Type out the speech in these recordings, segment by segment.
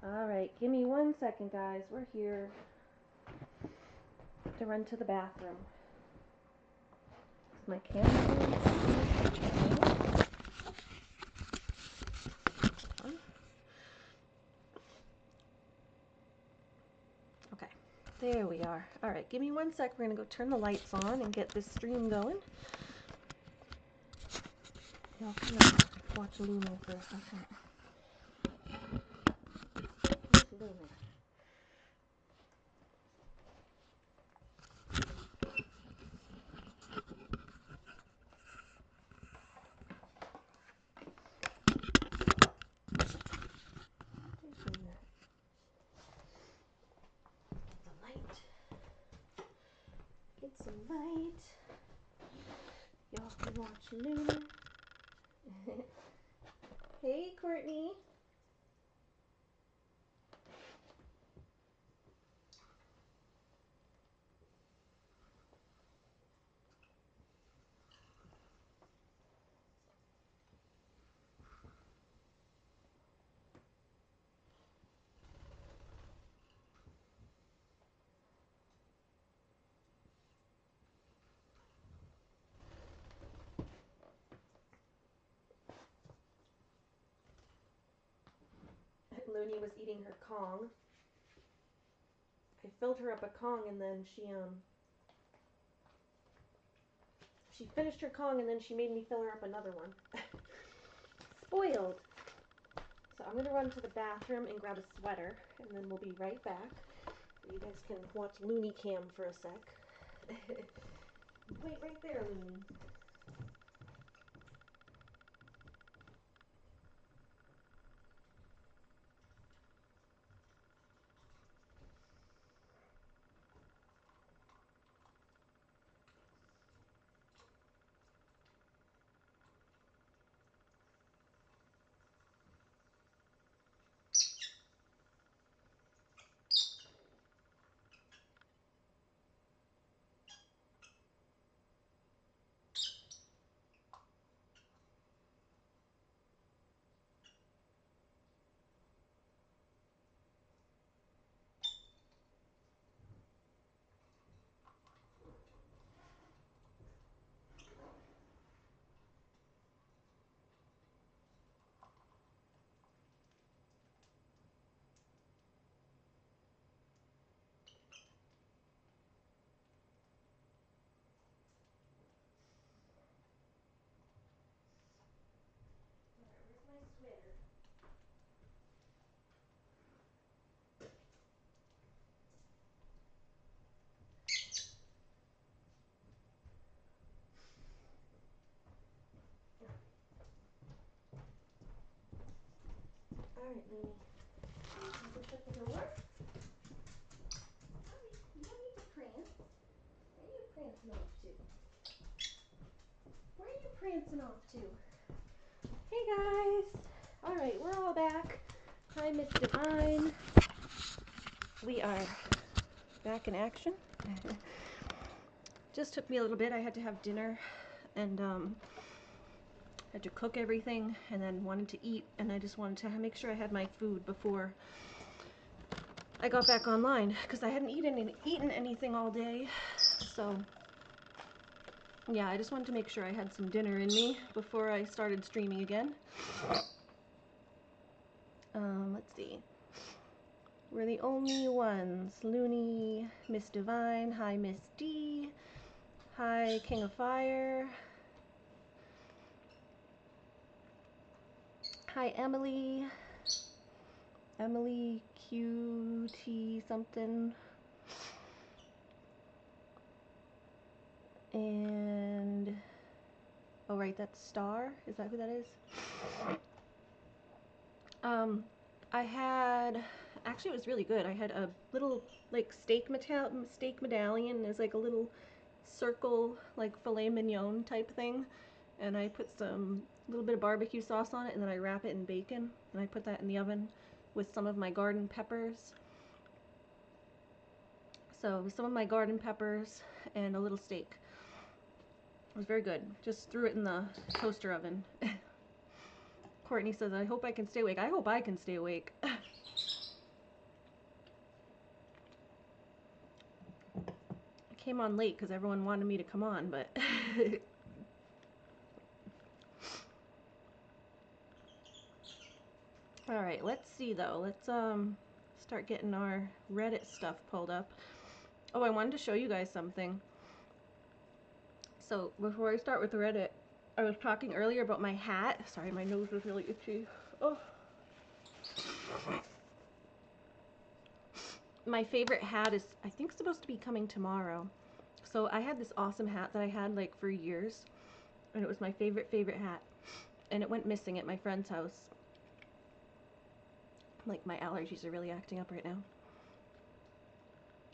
Alright, give me 1 second, guys. We're here to run to the bathroom. Is my camera on? Okay, there we are. Alright, give me 1 sec. We're going to go turn the lights on and get this stream going. Y'all can watch Luna for a second. Where's Luna? Get some light. Y'all can watch Luna. Hey, Courtney. Looney was eating her Kong. I filled her up a Kong and then she finished her Kong and then she made me fill her up another one. Spoiled. So I'm gonna run to the bathroom and grab a sweater and then we'll be right back. You guys can watch Looney Cam for a sec. Wait right there, Looney. Alright, Looney. You can shut the door. You don't need to prance. Where are you prancing off to? Where are you prancing off to? Hey guys! Alright, we're all back. Hi, Miss Divine. We are back in action. Just took me a little bit. I had to have dinner and had to cook everything and then wanted to eat, and I just wanted to make sure I had my food before I got back online because I hadn't eaten anything all day. So yeah, I just wanted to make sure I had some dinner in me before I started streaming again. Let's see. We're the only ones. Looney, Miss Divine, hi Miss D, hi King of Fire, hi Emily, Emily QT something, and oh right, that's Star. Is that who that is? I had, actually it was really good. I had a little like steak medallion. There's like a little circle like filet mignon type thing, and I put some little bit of barbecue sauce on it, and then I wrap it in bacon, and I put that in the oven with some of my garden peppers. So some of my garden peppers and a little steak. It was very good. Just threw it in the toaster oven. Courtney says, I hope I can stay awake. I hope I can stay awake. came on late because everyone wanted me to come on, but alright, let's see though. Let's start getting our Reddit stuff pulled up. Oh, I wanted to show you guys something. So before I start with Reddit, I was talking earlier about my hat. Sorry, my nose was really itchy. Oh. My favorite hat is, I think, supposed to be coming tomorrow. So I had this awesome hat that I had like for years, and it was my favorite hat, and it went missing at my friend's house. Like, my allergies are really acting up right now.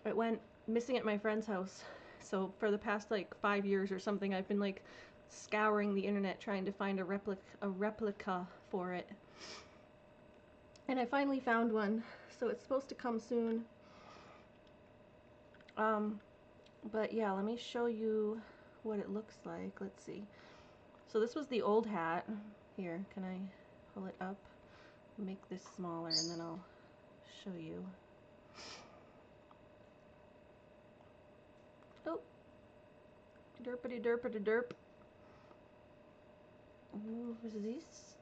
It went missing at my friend's house. So for the past like 5 years or something, I've been like scouring the internet trying to find a replica for it. And I finally found one. So it's supposed to come soon. But yeah, let me show you what it looks like. Let's see. So this was the old hat. Here, can I pull it up? Make this smaller and then I'll show you. Oh, derpity derpity derp. Move this.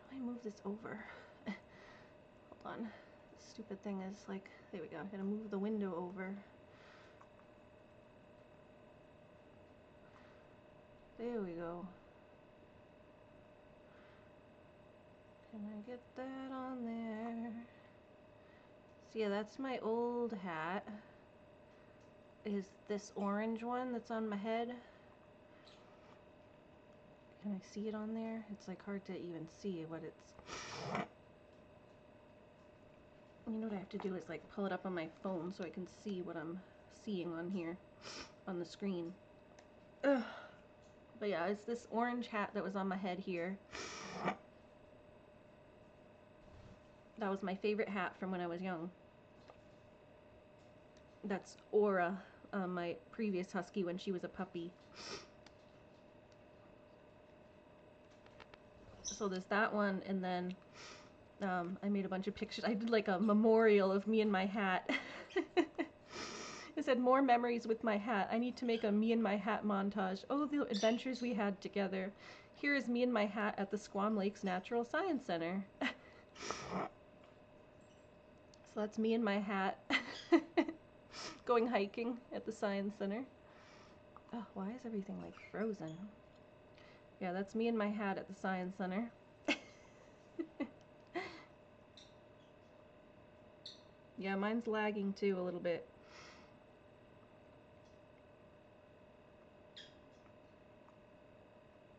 How do I move this over? Hold on. This stupid thing is like, there we go. I'm gonna move the window over. There we go. Can I get that on there? So yeah, that's my old hat. Is this orange one that's on my head. Can I see it on there? It's like hard to even see what it's... You know what I have to do is like pull it up on my phone so I can see what I'm seeing on here, on the screen. Ugh. But yeah, it's this orange hat that was on my head here. That was my favorite hat from when I was young. That's Aura, my previous husky when she was a puppy. So there's that one, and then I made a bunch of pictures. I did like a memorial of me and my hat. It said, more memories with my hat. I need to make a me and my hat montage. Oh, the adventures we had together. Here is me and my hat at the Squam Lakes Natural Science Center. So that's me and my hat going hiking at the Science Center. Oh, why is everything like frozen? Yeah, that's me and my hat at the Science Center. Yeah, mine's lagging too a little bit.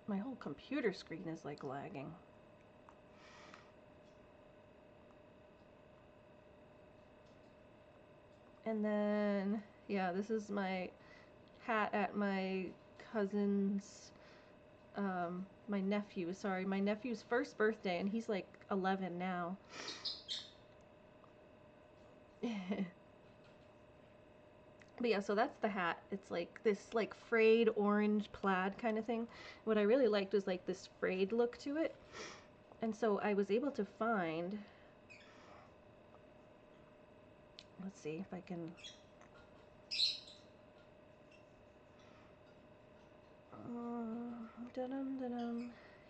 My whole computer screen is like lagging. And then, yeah, this is my hat at my cousin's, my nephew's first birthday, and he's like 11 now. But yeah, so that's the hat. It's like this like frayed orange plaid kind of thing. What I really liked was like this frayed look to it. And so I was able to find, let's see if I can,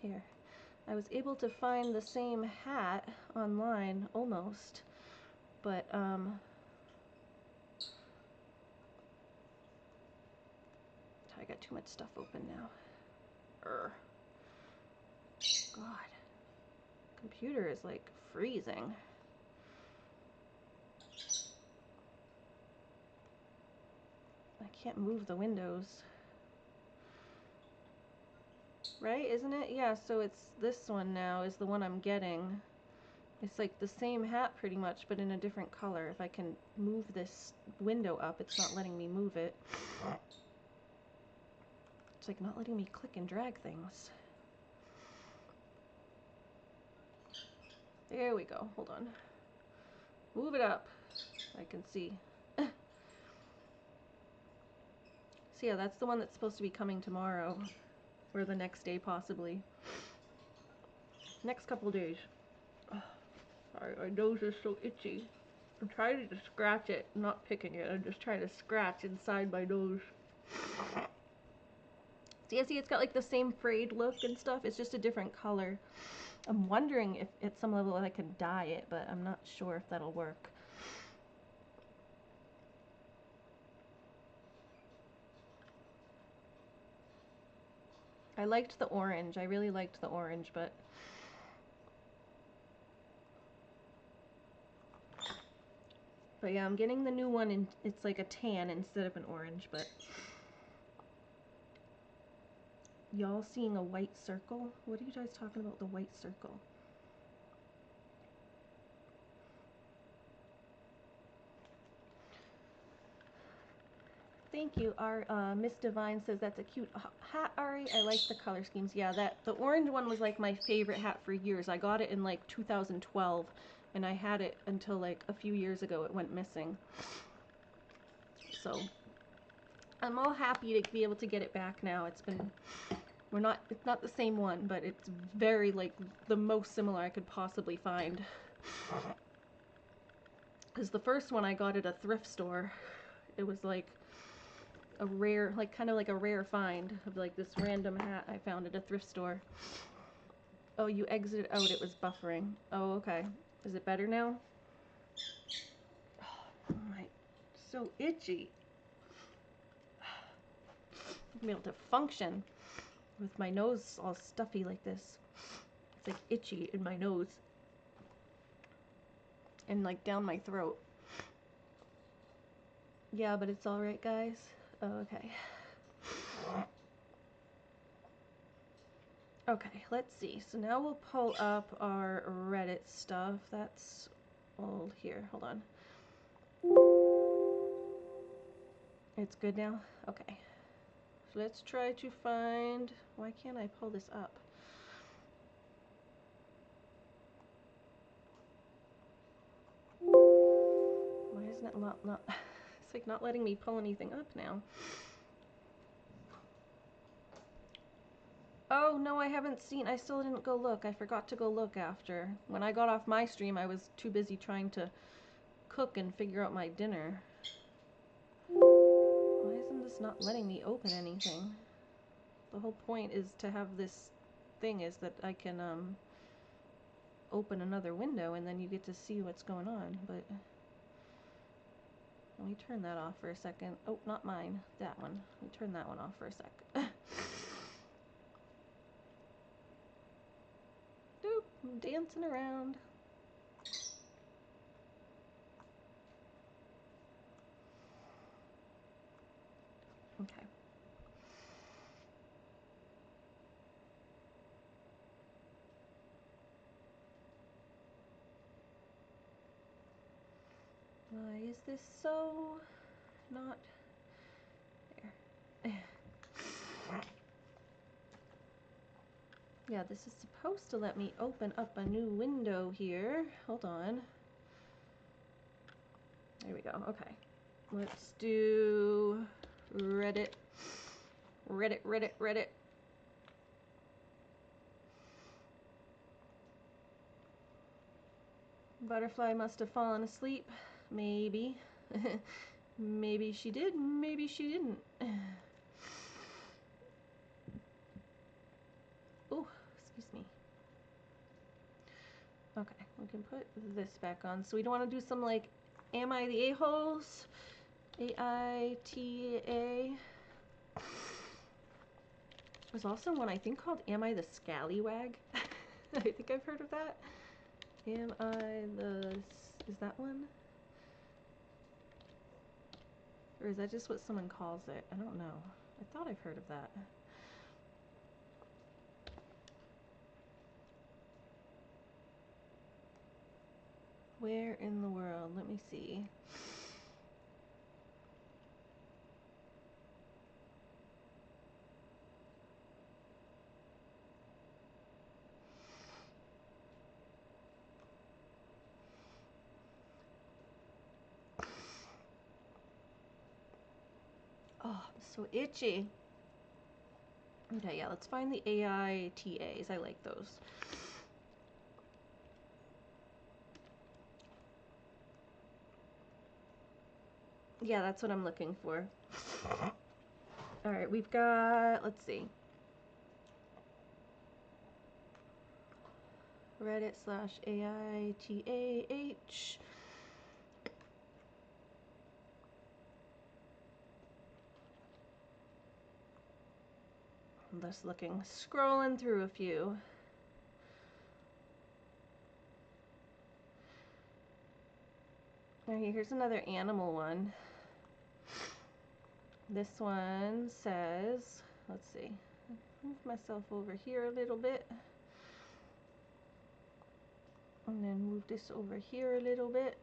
here. I was able to find the same hat online almost, but I got too much stuff open now. God, computer is like freezing. I can't move the windows. Right, isn't it? Yeah, so it's this one now is the one I'm getting. It's like the same hat pretty much, but in a different color. If I can move this window up, it's not letting me move it. It's like not letting me click and drag things. There we go. Hold on. Move it up. I can see. So yeah, that's the one that's supposed to be coming tomorrow. Or the next day, possibly. Next couple days. Oh, my nose is so itchy. I'm trying to scratch it, not picking it. I'm just trying to scratch inside my nose. See, it's got like the same frayed look and stuff. It's just a different color. I'm wondering if at some level I can dye it, but I'm not sure if that'll work. I liked the orange. I really liked the orange, but yeah, I'm getting the new one, and it's like a tan instead of an orange, but y'all seeing a white circle? What are you guys talking about, the white circle? Thank you. Our Miss Divine says that's a cute hat, Ari. I like the color schemes. Yeah, the orange one was like my favorite hat for years. I got it in like 2012, and I had it until like a few years ago. It went missing. So I'm all happy to be able to get it back now. It's not the same one, but it's very like the most similar I could possibly find. Because the first one I got at a thrift store. It was like a rare, like kind of like a rare find of like this random hat I found at a thrift store. Oh, you exited out. It was buffering. Oh, okay. Is it better now? Oh my, so itchy. I'm able to function with my nose all stuffy like this. It's like itchy in my nose and like down my throat. Yeah, but it's all right, guys. Oh, okay. Okay, let's see. So now we'll pull up our Reddit stuff. That's old here. Hold on. It's good now? Okay. So let's try to find... Why can't I pull this up? Why isn't it not... It's like not letting me pull anything up now. Oh, no, I haven't seen... I still didn't go look. I forgot to go look after. When I got off my stream, I was too busy trying to cook and figure out my dinner. Why isn't this not letting me open anything? The whole point is to have this thing is that I can open another window and then you get to see what's going on, but let me turn that off for a second. Oh, not mine. That one. Let me turn that one off for a sec. Doop, I'm dancing around. Okay. Why is this so not there? Yeah, this is supposed to let me open up a new window here. Hold on. There we go. Okay. Let's do Reddit. Reddit. Butterfly must have fallen asleep. Maybe. Maybe she did, maybe she didn't. Oh, excuse me. Okay, we can put this back on. So we don't want to do some like, am I the a-holes? AITA. There's also one I think called Am I the Scallywag? I think I've heard of that. Am I the... Is that one? Or is that just what someone calls it? I don't know. I thought I've heard of that. Where in the world? Let me see. Oh, I'm so itchy. Okay, yeah, let's find the AITAs. I like those. Yeah, that's what I'm looking for. All right, we've got, let's see. Reddit / AITAH. I'm just looking, scrolling through a few. Okay, here's another animal one. This one says, let's see, move myself over here a little bit. And then move this over here a little bit.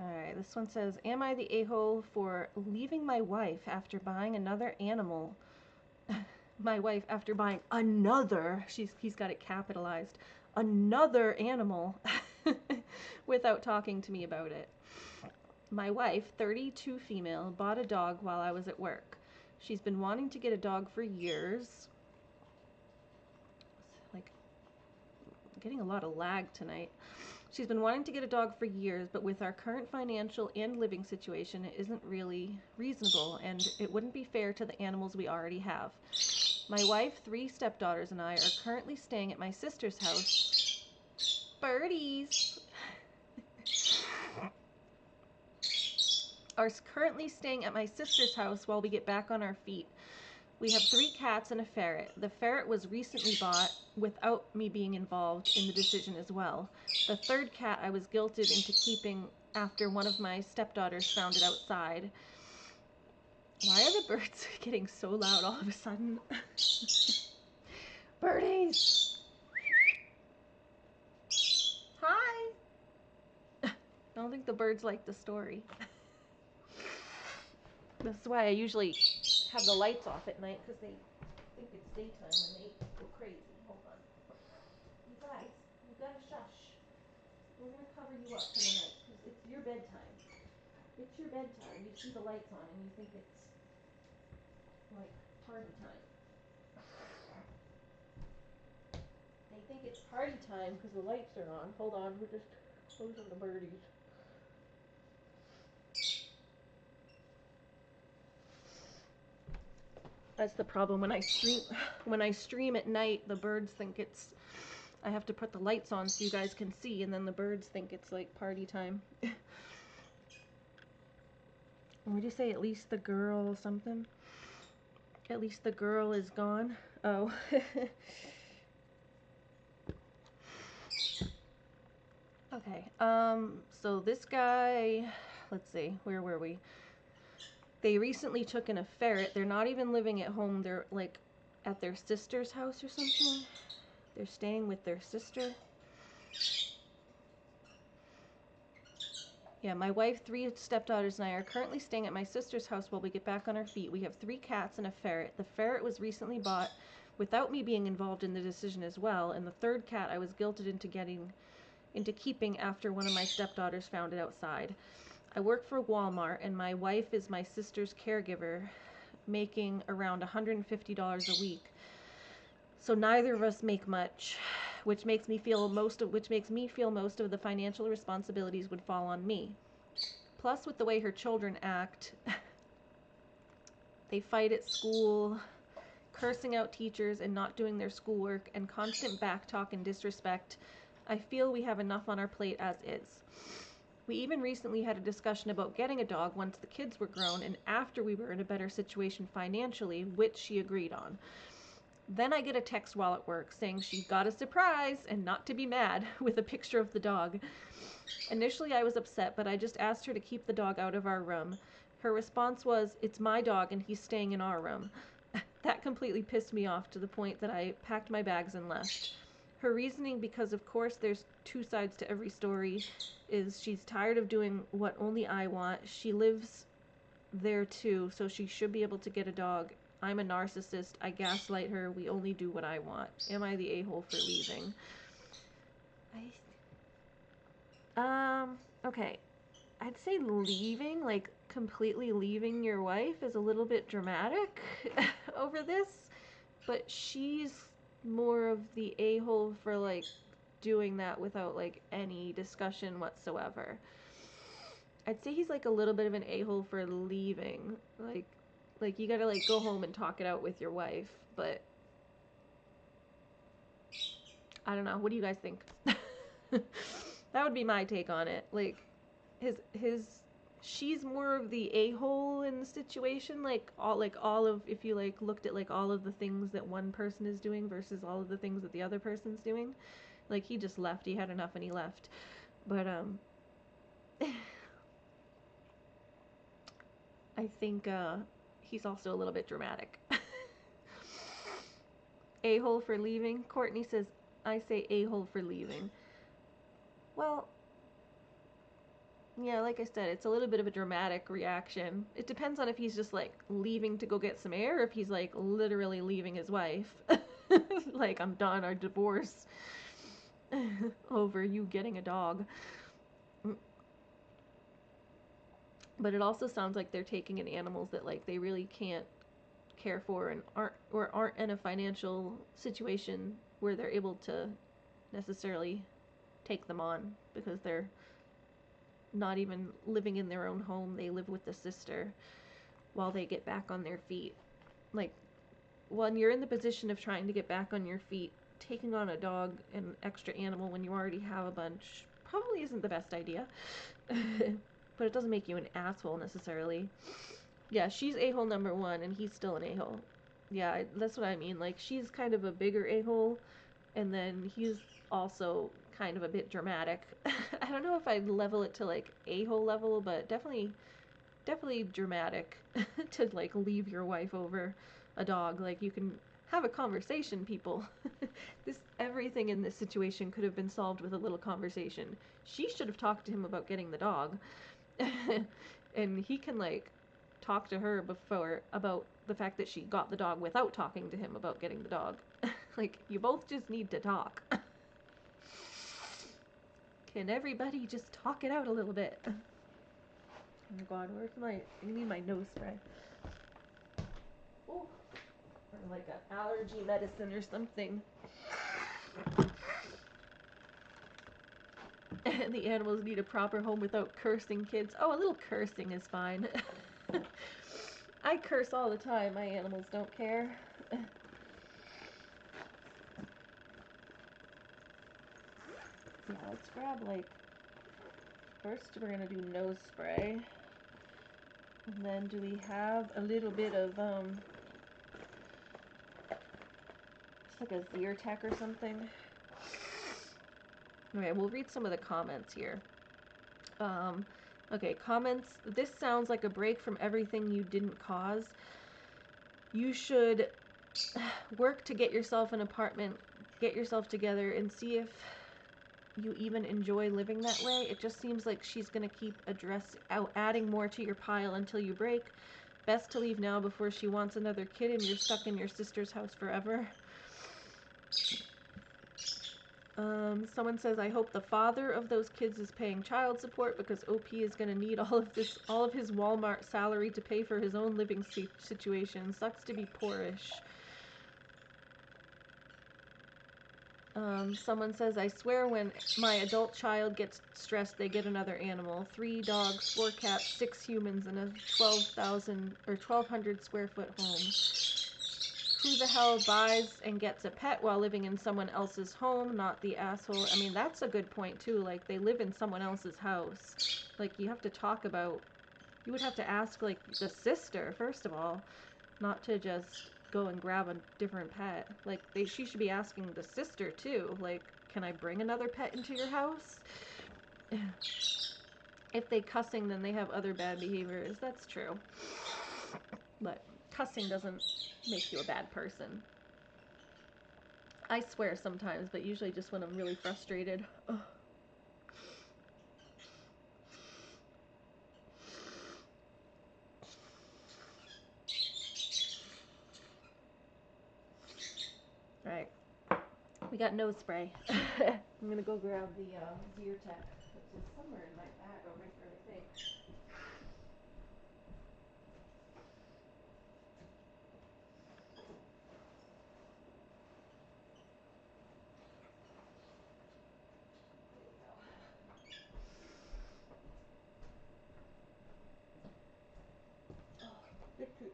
Alright, this one says, am I the a-hole for leaving my wife after buying another animal? My wife after buying another, he's got it capitalized, another animal without talking to me about it. My wife, 32 female, bought a dog while I was at work. She's been wanting to get a dog for years. Like, getting a lot of lag tonight. She's been wanting to get a dog for years, but with our current financial and living situation, it isn't really reasonable, and it wouldn't be fair to the animals we already have. My wife, 3 stepdaughters, and I are currently staying at my sister's house. Birdies! Are currently staying at my sister's house while we get back on our feet. We have 3 cats and a ferret. The ferret was recently bought without me being involved in the decision as well. The 3rd cat I was guilted into keeping after one of my stepdaughters found it outside. Why are the birds getting so loud all of a sudden? Birdies! Hi! I don't think the birds like the story. That's why I usually have the lights off at night, because they think it's daytime and they go crazy. Hold on. You guys, you gotta shush. We're gonna cover you up for the night, because it's your bedtime. It's your bedtime. You see the lights on and you think it's like party time. They think it's party time because the lights are on. Hold on, we're just closing the birdies. That's the problem when I stream at night, the birds think it's, I have to put the lights on so you guys can see, and then the birds think it's like party time. Would you say at least the girl something? At least the girl is gone. Oh. Okay. So this guy, let's see, where were we? They recently took in a ferret. They're not even living at home. They're like at their sister's house or something. They're staying with their sister. Yeah, my wife, 3 stepdaughters, and I are currently staying at my sister's house while we get back on our feet. We have 3 cats and a ferret. The ferret was recently bought without me being involved in the decision as well, and the 3rd cat I was guilted into keeping after one of my stepdaughters found it outside. I work for Walmart, and my wife is my sister's caregiver, making around $150 a week. So neither of us make much, which makes me feel most of the financial responsibilities would fall on me. Plus, with the way her children act, they fight at school, cursing out teachers and not doing their schoolwork, and constant backtalk and disrespect, I feel we have enough on our plate as is. We even recently had a discussion about getting a dog once the kids were grown and after we were in a better situation financially, which she agreed on. Then I get a text while at work saying she got a surprise and not to be mad with a picture of the dog. Initially I was upset, but I just asked her to keep the dog out of our room. Her response was, "It's my dog and he's staying in our room." That completely pissed me off to the point that I packed my bags and left. Her reasoning, because of course there's 2 sides to every story, is she's tired of doing what only I want. She lives there too, so she should be able to get a dog. I'm a narcissist. I gaslight her. We only do what I want. Am I the a-hole for leaving? Okay. I'd say leaving, like completely leaving your wife is a little bit dramatic over this, but she's more of the a-hole for like doing that without like any discussion whatsoever. I'd say he's like a little bit of an a-hole for leaving. Like you gotta like go home and talk it out with your wife, but I don't know. What do you guys think? That would be my take on it. Like his she's more of the a-hole in the situation, like all of, if you like looked at like all of the things that one person is doing versus all of the things that the other person's doing. Like he just left. He had enough and he left. But I think he's also a little bit dramatic. A-hole for leaving. Courtney says, I say a-hole for leaving. Well, yeah, like I said, it's a little bit of a dramatic reaction. It depends on if he's just like leaving to go get some air, or if he's like literally leaving his wife. Like, I'm done, our divorce over you getting a dog. But it also sounds like they're taking in animals that like they really can't care for and aren't in a financial situation where they're able to necessarily take them on, because they're not even living in their own home. They live with the sister while they get back on their feet. Like, when you're in the position of trying to get back on your feet, taking on a dog and an extra animal when you already have a bunch probably isn't the best idea. But it doesn't make you an asshole necessarily. Yeah, she's a-hole number one and he's still an a-hole. Yeah, that's what I mean. Like, she's kind of a bigger a-hole, and then he's also kind of a bit dramatic. I don't know if I'd level it to like a-hole level, but definitely dramatic to like leave your wife over a dog. Like, you can have a conversation, people. Everything in this situation could have been solved with a little conversation. She should have talked to him about getting the dog. And he can like talk to her before about the fact that she got the dog without talking to him about getting the dog. Like, you both just need to talk. Can everybody just talk it out a little bit? Oh my god, I need my nose spray. Oh, or like an allergy medicine or something. The animals need a proper home without cursing kids. Oh, a little cursing is fine. I curse all the time. My animals don't care. Yeah, let's grab like, first we're gonna do nose spray. And then do we have a little bit of it's like a Zyrtec or something. Okay, we'll read some of the comments here. Okay, comments. This sounds like a break from everything you didn't cause. You should work to get yourself an apartment, get yourself together, and see if you even enjoy living that way. It just seems like she's gonna keep adding more to your pile until you break. Best to leave now before she wants another kid and you're stuck in your sister's house forever. Someone says, I hope the father of those kids is paying child support, because OP is going to need all of his Walmart salary to pay for his own living situation. Sucks to be poorish. Someone says, I swear when my adult child gets stressed, they get another animal. 3 dogs, 4 cats, 6 humans, and a 12,000 or 1,200 square foot home. Who the hell buys and gets a pet while living in someone else's home? Not the asshole. I mean, that's a good point too. Like, they live in someone else's house. Like, you have to talk about, you would have to ask like the sister first of all, not to just go and grab a different pet. Like, she should be asking the sister too. Like, can I bring another pet into your house? If they cussing, then they have other bad behaviors. That's true. But cussing doesn't make you a bad person. I swear sometimes, but usually just when I'm really frustrated. Ugh. Alright. We got nose spray. I'm gonna go grab the Zyrtec, which is somewhere in my bag over here, I think.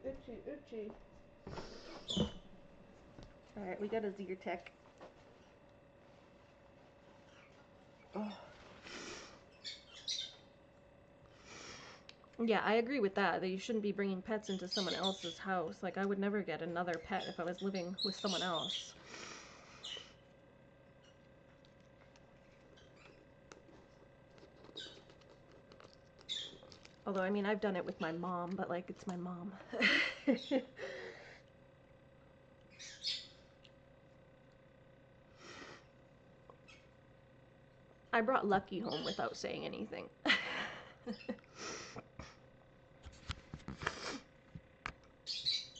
Itchy, itchy. Alright, we got a Zyrtec. Oh. Yeah, I agree with that you shouldn't be bringing pets into someone else's house. Like, I would never get another pet if I was living with someone else. Although, I mean, I've done it with my mom, but, like, it's my mom. I brought Lucky home without saying anything.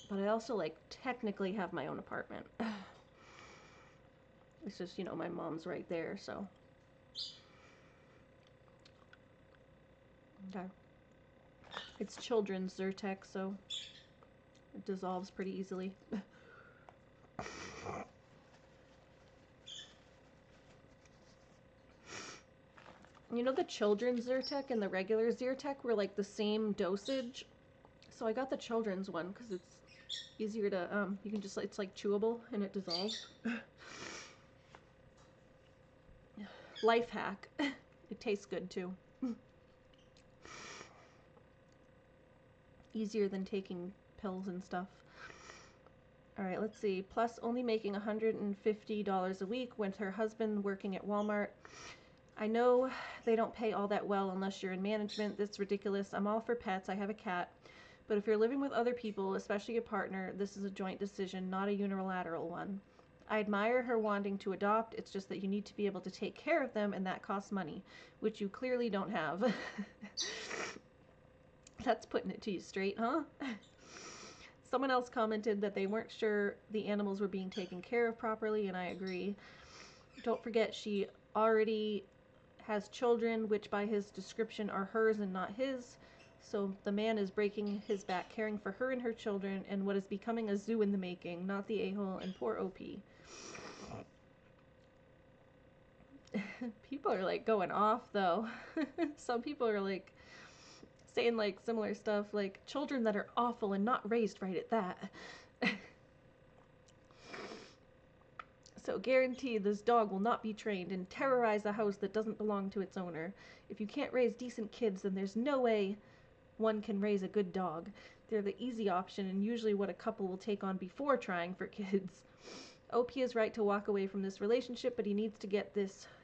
But I also, like, technically have my own apartment. It's just, you know, my mom's right there, so. Okay. It's children's Zyrtec, so it dissolves pretty easily. You know, the children's Zyrtec and the regular Zyrtec were like the same dosage. So I got the children's one because it's easier to, you can just, it's like chewable and it dissolves. Life hack. It tastes good too. Easier than taking pills and stuff. Alright, let's see. Plus only making $150 a week with her husband working at Walmart. I know they don't pay all that well unless you're in management. That's ridiculous. I'm all for pets. I have a cat. But if you're living with other people, especially a partner, this is a joint decision, not a unilateral one. I admire her wanting to adopt. It's just that you need to be able to take care of them, and that costs money, which you clearly don't have. That's putting it to you straight, huh? Someone else commented that they weren't sure the animals were being taken care of properly, and I agree. Don't forget, she already has children, which by his description are hers and not his. So the man is breaking his back caring for her and her children and what is becoming a zoo in the making, not the a-hole, and poor OP. People are like going off though. Some people are like saying like similar stuff, like children that are awful and not raised right at that. So guarantee this dog will not be trained and terrorize a house that doesn't belong to its owner. If you can't raise decent kids, then there's no way one can raise a good dog. They're the easy option and usually what a couple will take on before trying for kids. OP is right to walk away from this relationship, but he needs to get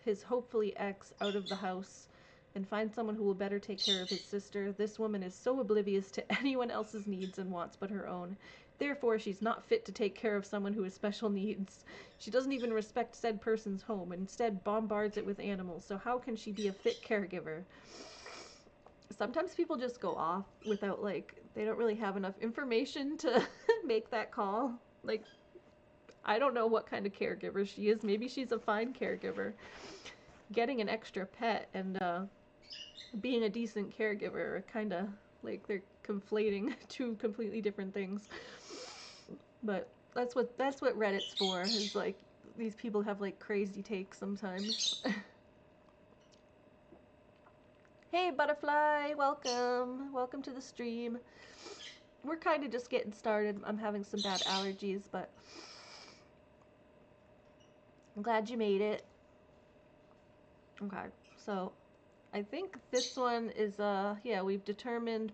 his hopefully ex out of the house and find someone who will better take care of his sister. This woman is so oblivious to anyone else's needs and wants but her own. Therefore, she's not fit to take care of someone who has special needs. She doesn't even respect said person's home and instead bombards it with animals. So how can she be a fit caregiver? Sometimes people just go off without, like, they don't really have enough information to make that call. Like, I don't know what kind of caregiver she is. Maybe she's a fine caregiver. Getting an extra pet and being a decent caregiver are kind of like they're conflating two completely different things. But that's what Reddit's for. Is like these people have like crazy takes sometimes. Hey Butterfly, welcome. Welcome to the stream. We're kind of just getting started. I'm having some bad allergies, but I'm glad you made it. Okay, so I think this one is, yeah, we've determined,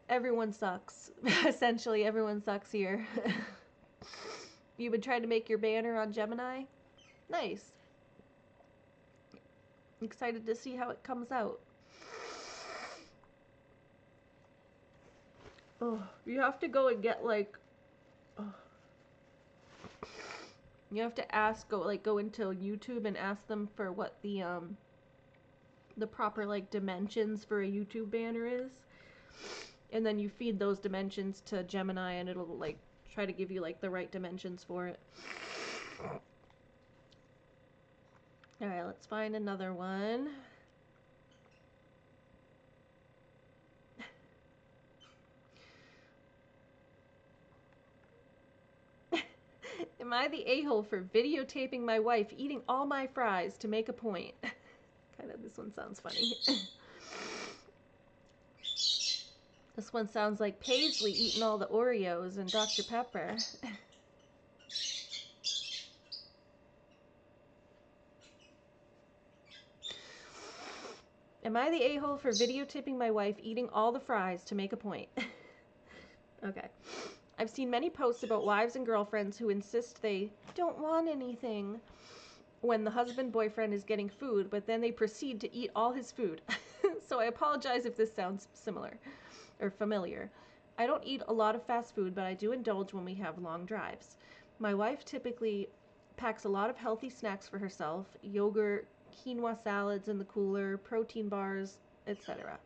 everyone sucks. Essentially, everyone sucks here. You've been trying to make your banner on Gemini? Nice. Excited to see how it comes out. Oh, you have to go and get, like, oh. You have to ask, go into YouTube and ask them for what the proper, like, dimensions for a YouTube banner is. And then you feed those dimensions to Gemini and it'll, like, try to give you, like, the right dimensions for it. Alright, let's find another one. Am I the a-hole for videotaping my wife eating all my fries to make a point? Kind of, this one sounds funny. This one sounds like Paisley eating all the Oreos and Dr. Pepper. Am I the a-hole for videotaping my wife eating all the fries to make a point? Okay. I've seen many posts about wives and girlfriends who insist they don't want anything when the husband-boyfriend is getting food, but then they proceed to eat all his food. So I apologize if this sounds similar or familiar. I don't eat a lot of fast food, but I do indulge when we have long drives. My wife typically packs a lot of healthy snacks for herself, yogurt, quinoa salads in the cooler, protein bars, etc.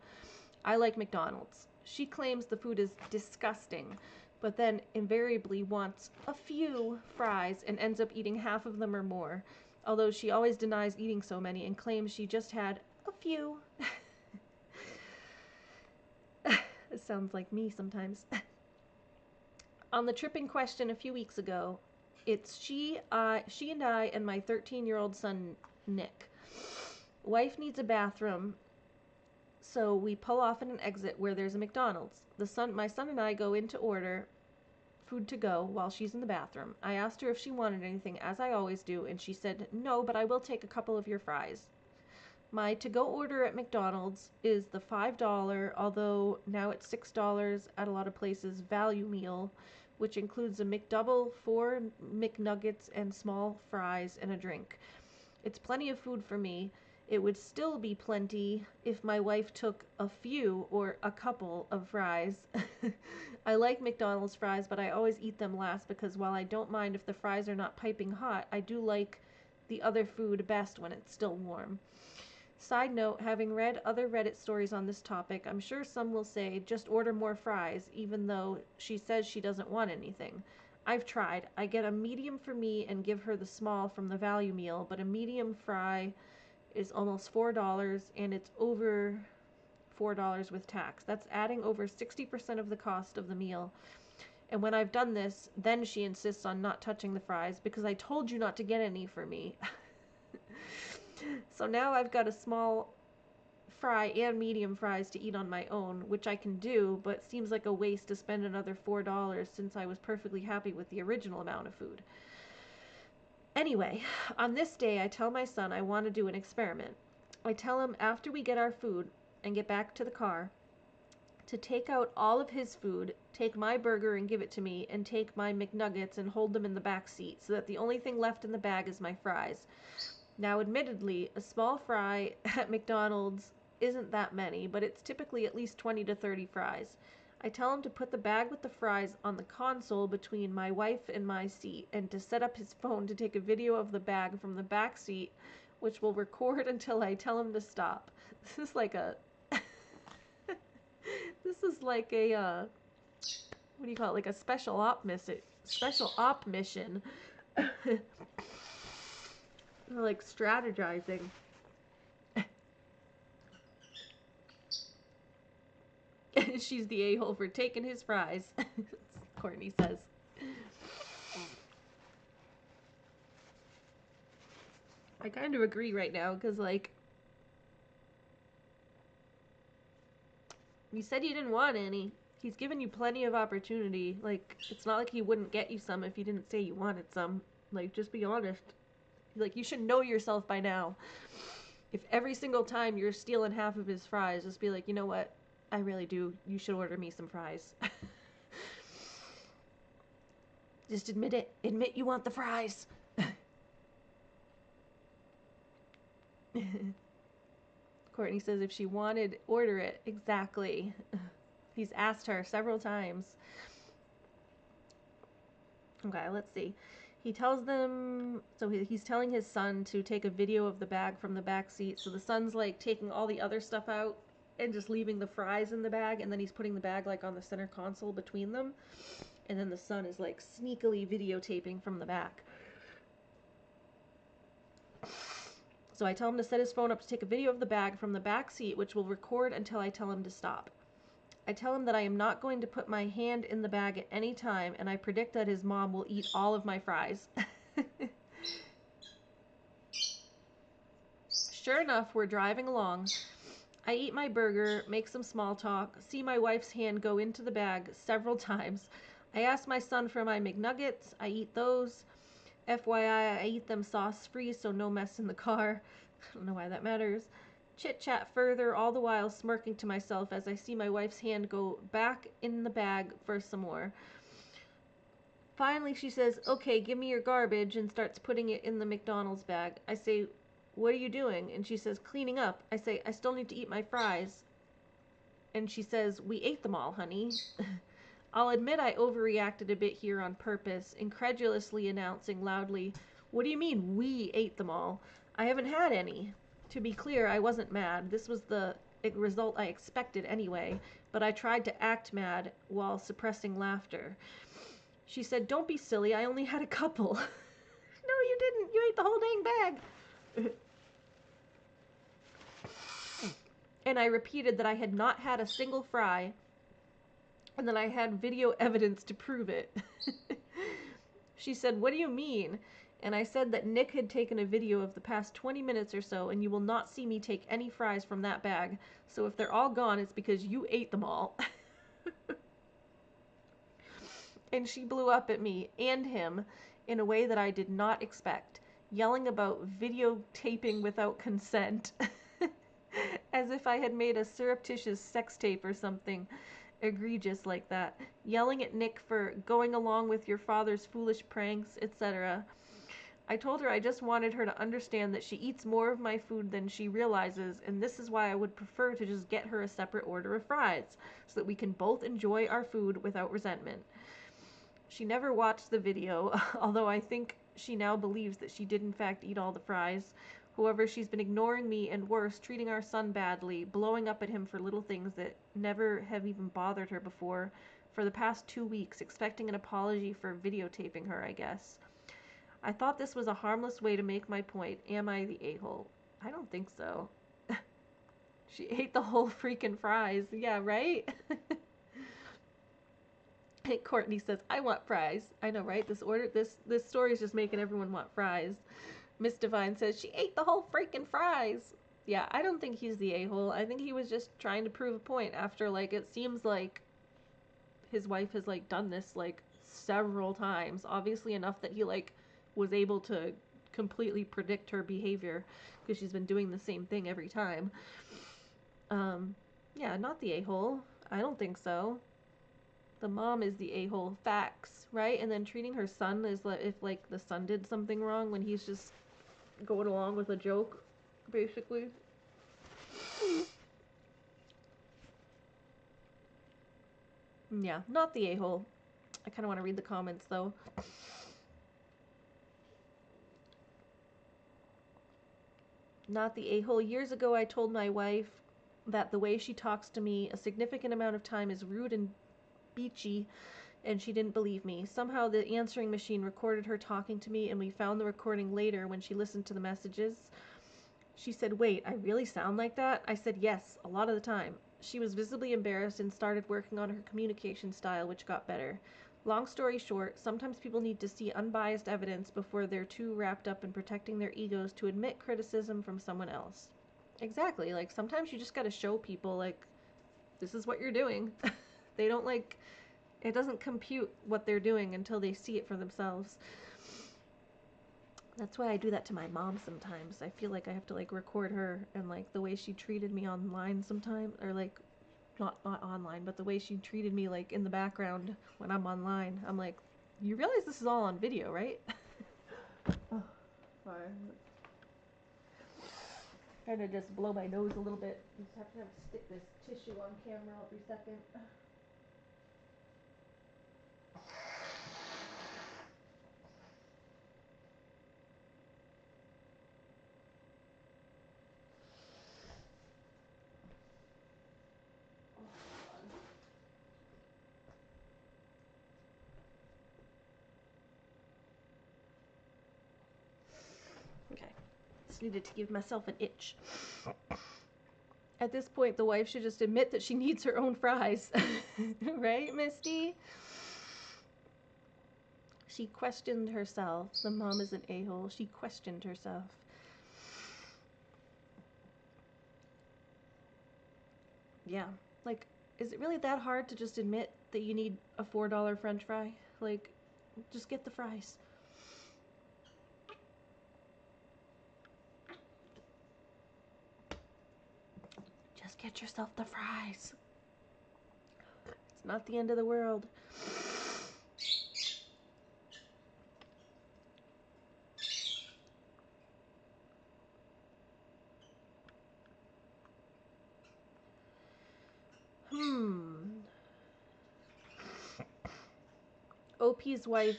I like McDonald's. She claims the food is disgusting, but then invariably wants a few fries and ends up eating half of them or more, although she always denies eating so many and claims she just had a few. It sounds like me sometimes. On the trip in question a few weeks ago, it's she and I and my 13-year-old son, Nick. Wife needs a bathroom, so we pull off at an exit where there's a McDonald's. My son and I go in to order food to go while she's in the bathroom. I asked her if she wanted anything, as I always do, and she said, "No, but I will take a couple of your fries." My to-go order at McDonald's is the $5, although now it's $6 at a lot of places, value meal, which includes a McDouble, 4 McNuggets, and small fries and a drink. It's plenty of food for me. It would still be plenty if my wife took a few or a couple of fries. I like McDonald's fries, but I always eat them last because while I don't mind if the fries are not piping hot, I do like the other food best when it's still warm. Side note, having read other Reddit stories on this topic, I'm sure some will say just order more fries, even though she says she doesn't want anything. I've tried. I get a medium for me and give her the small from the value meal, but a medium fry is almost $4 and it's over $4 with tax. That's adding over 60% of the cost of the meal. And when I've done this, then she insists on not touching the fries because I told you not to get any for me. So now I've got a small fry and medium fries to eat on my own, which I can do, but seems like a waste to spend another $4 since I was perfectly happy with the original amount of food. Anyway, on this day I tell my son I want to do an experiment. I tell him after we get our food and get back to the car to take out all of his food, take my burger and give it to me, and take my McNuggets and hold them in the back seat so that the only thing left in the bag is my fries. Now, admittedly, a small fry at McDonald's isn't that many, but it's typically at least 20 to 30 fries. I tell him to put the bag with the fries on the console between my wife and my seat, and to set up his phone to take a video of the bag from the back seat, which will record until I tell him to stop. This is like a... this is like a, what do you call it? Like a special op mission. Like strategizing. She's the a-hole for taking his fries, Courtney says. I kind of agree right now, because, like, you said you didn't want any. He's given you plenty of opportunity. Like, it's not like he wouldn't get you some if you didn't say you wanted some. Like, just be honest. Like, you should know yourself by now. If every single time you're stealing half of his fries, just be like, you know what? I really do. You should order me some fries. Just admit it. Admit you want the fries. Courtney says if she wanted, order it. Exactly. He's asked her several times. Okay, let's see. He tells them, so he's telling his son to take a video of the bag from the back seat. So the son's like taking all the other stuff out and just leaving the fries in the bag, and then he's putting the bag like on the center console between them. And then the son is like sneakily videotaping from the back. So I tell him to set his phone up to take a video of the bag from the back seat, which will record until I tell him to stop. I tell him that I am not going to put my hand in the bag at any time, and I predict that his mom will eat all of my fries. Sure enough, we're driving along. I eat my burger, make some small talk, see my wife's hand go into the bag several times. I ask my son for my McNuggets. I eat those. FYI, I eat them sauce-free, so no mess in the car. I don't know why that matters. Chit-chat further, all the while smirking to myself as I see my wife's hand go back in the bag for some more. Finally, she says, "Okay, give me your garbage," and starts putting it in the McDonald's bag. I say, "What are you doing?" And she says, "Cleaning up." I say, "I still need to eat my fries." And she says, "We ate them all, honey." I'll admit I overreacted a bit here on purpose, incredulously announcing loudly, "What do you mean, we ate them all? I haven't had any." To be clear, I wasn't mad. This was the result I expected anyway, but I tried to act mad while suppressing laughter. She said, "Don't be silly, I only had a couple." No, you didn't. You ate the whole dang bag. And I repeated that I had not had a single fry, and that I had video evidence to prove it. She said, "What do you mean?" And I said that Nick had taken a video of the past 20 minutes or so, and you will not see me take any fries from that bag. So if they're all gone, it's because you ate them all. And she blew up at me and him in a way that I did not expect, yelling about videotaping without consent. As if I had made a surreptitious sex tape or something egregious like that, yelling at Nick for going along with your father's foolish pranks, etc. I told her I just wanted her to understand that she eats more of my food than she realizes, and this is why I would prefer to just get her a separate order of fries, so that we can both enjoy our food without resentment. She never watched the video, although I think she now believes that she did in fact eat all the fries. However, she's been ignoring me and worse, treating our son badly, blowing up at him for little things that never have even bothered her before, for the past 2 weeks, expecting an apology for videotaping her, I guess. I thought this was a harmless way to make my point. Am I the a-hole? I don't think so. She ate the whole freaking fries. Yeah, right? Courtney says, "I want fries." I know, right? This story is just making everyone want fries. Miss Divine says, "She ate the whole freaking fries." Yeah, I don't think he's the a-hole. I think he was just trying to prove a point after, like, it seems like his wife has, like, done this, like, several times. Obviously enough that he, like, was able to completely predict her behavior because she's been doing the same thing every time. Yeah, not the a-hole. I don't think so. The mom is the a-hole. Facts, right? And then treating her son as like if like the son did something wrong when he's just going along with a joke, basically. Yeah, not the a-hole. I kind of want to read the comments though. Not the a-hole. Years ago, I told my wife that the way she talks to me a significant amount of time is rude and beachy, and she didn't believe me. Somehow the answering machine recorded her talking to me, and we found the recording later when she listened to the messages. She said, "Wait, I really sound like that?" I said, "Yes, a lot of the time." She was visibly embarrassed and started working on her communication style, which got better. Long story short, sometimes people need to see unbiased evidence before they're too wrapped up in protecting their egos to admit criticism from someone else. Exactly. Like, sometimes you just gotta show people, like, this is what you're doing. They don't, like, it doesn't compute what they're doing until they see it for themselves. That's why I do that to my mom sometimes. I feel like I have to, like, record her and, like, the way she treated me online sometimes, or, like, not online, but the way she treated me, like, in the background when I'm online. I'm like, you realize this is all on video, right? Oh, sorry. I'm trying to just blow my nose a little bit. Just have to stick this tissue on camera every second. Okay. Just needed to give myself an itch. At this point, the wife should just admit that she needs her own fries. Right, Misty? She questioned herself. The mom is an a-hole. She questioned herself. Yeah. Like, is it really that hard to just admit that you need a $4 French fry? Like, just get the fries. Just get yourself the fries. It's not the end of the world. OP's wife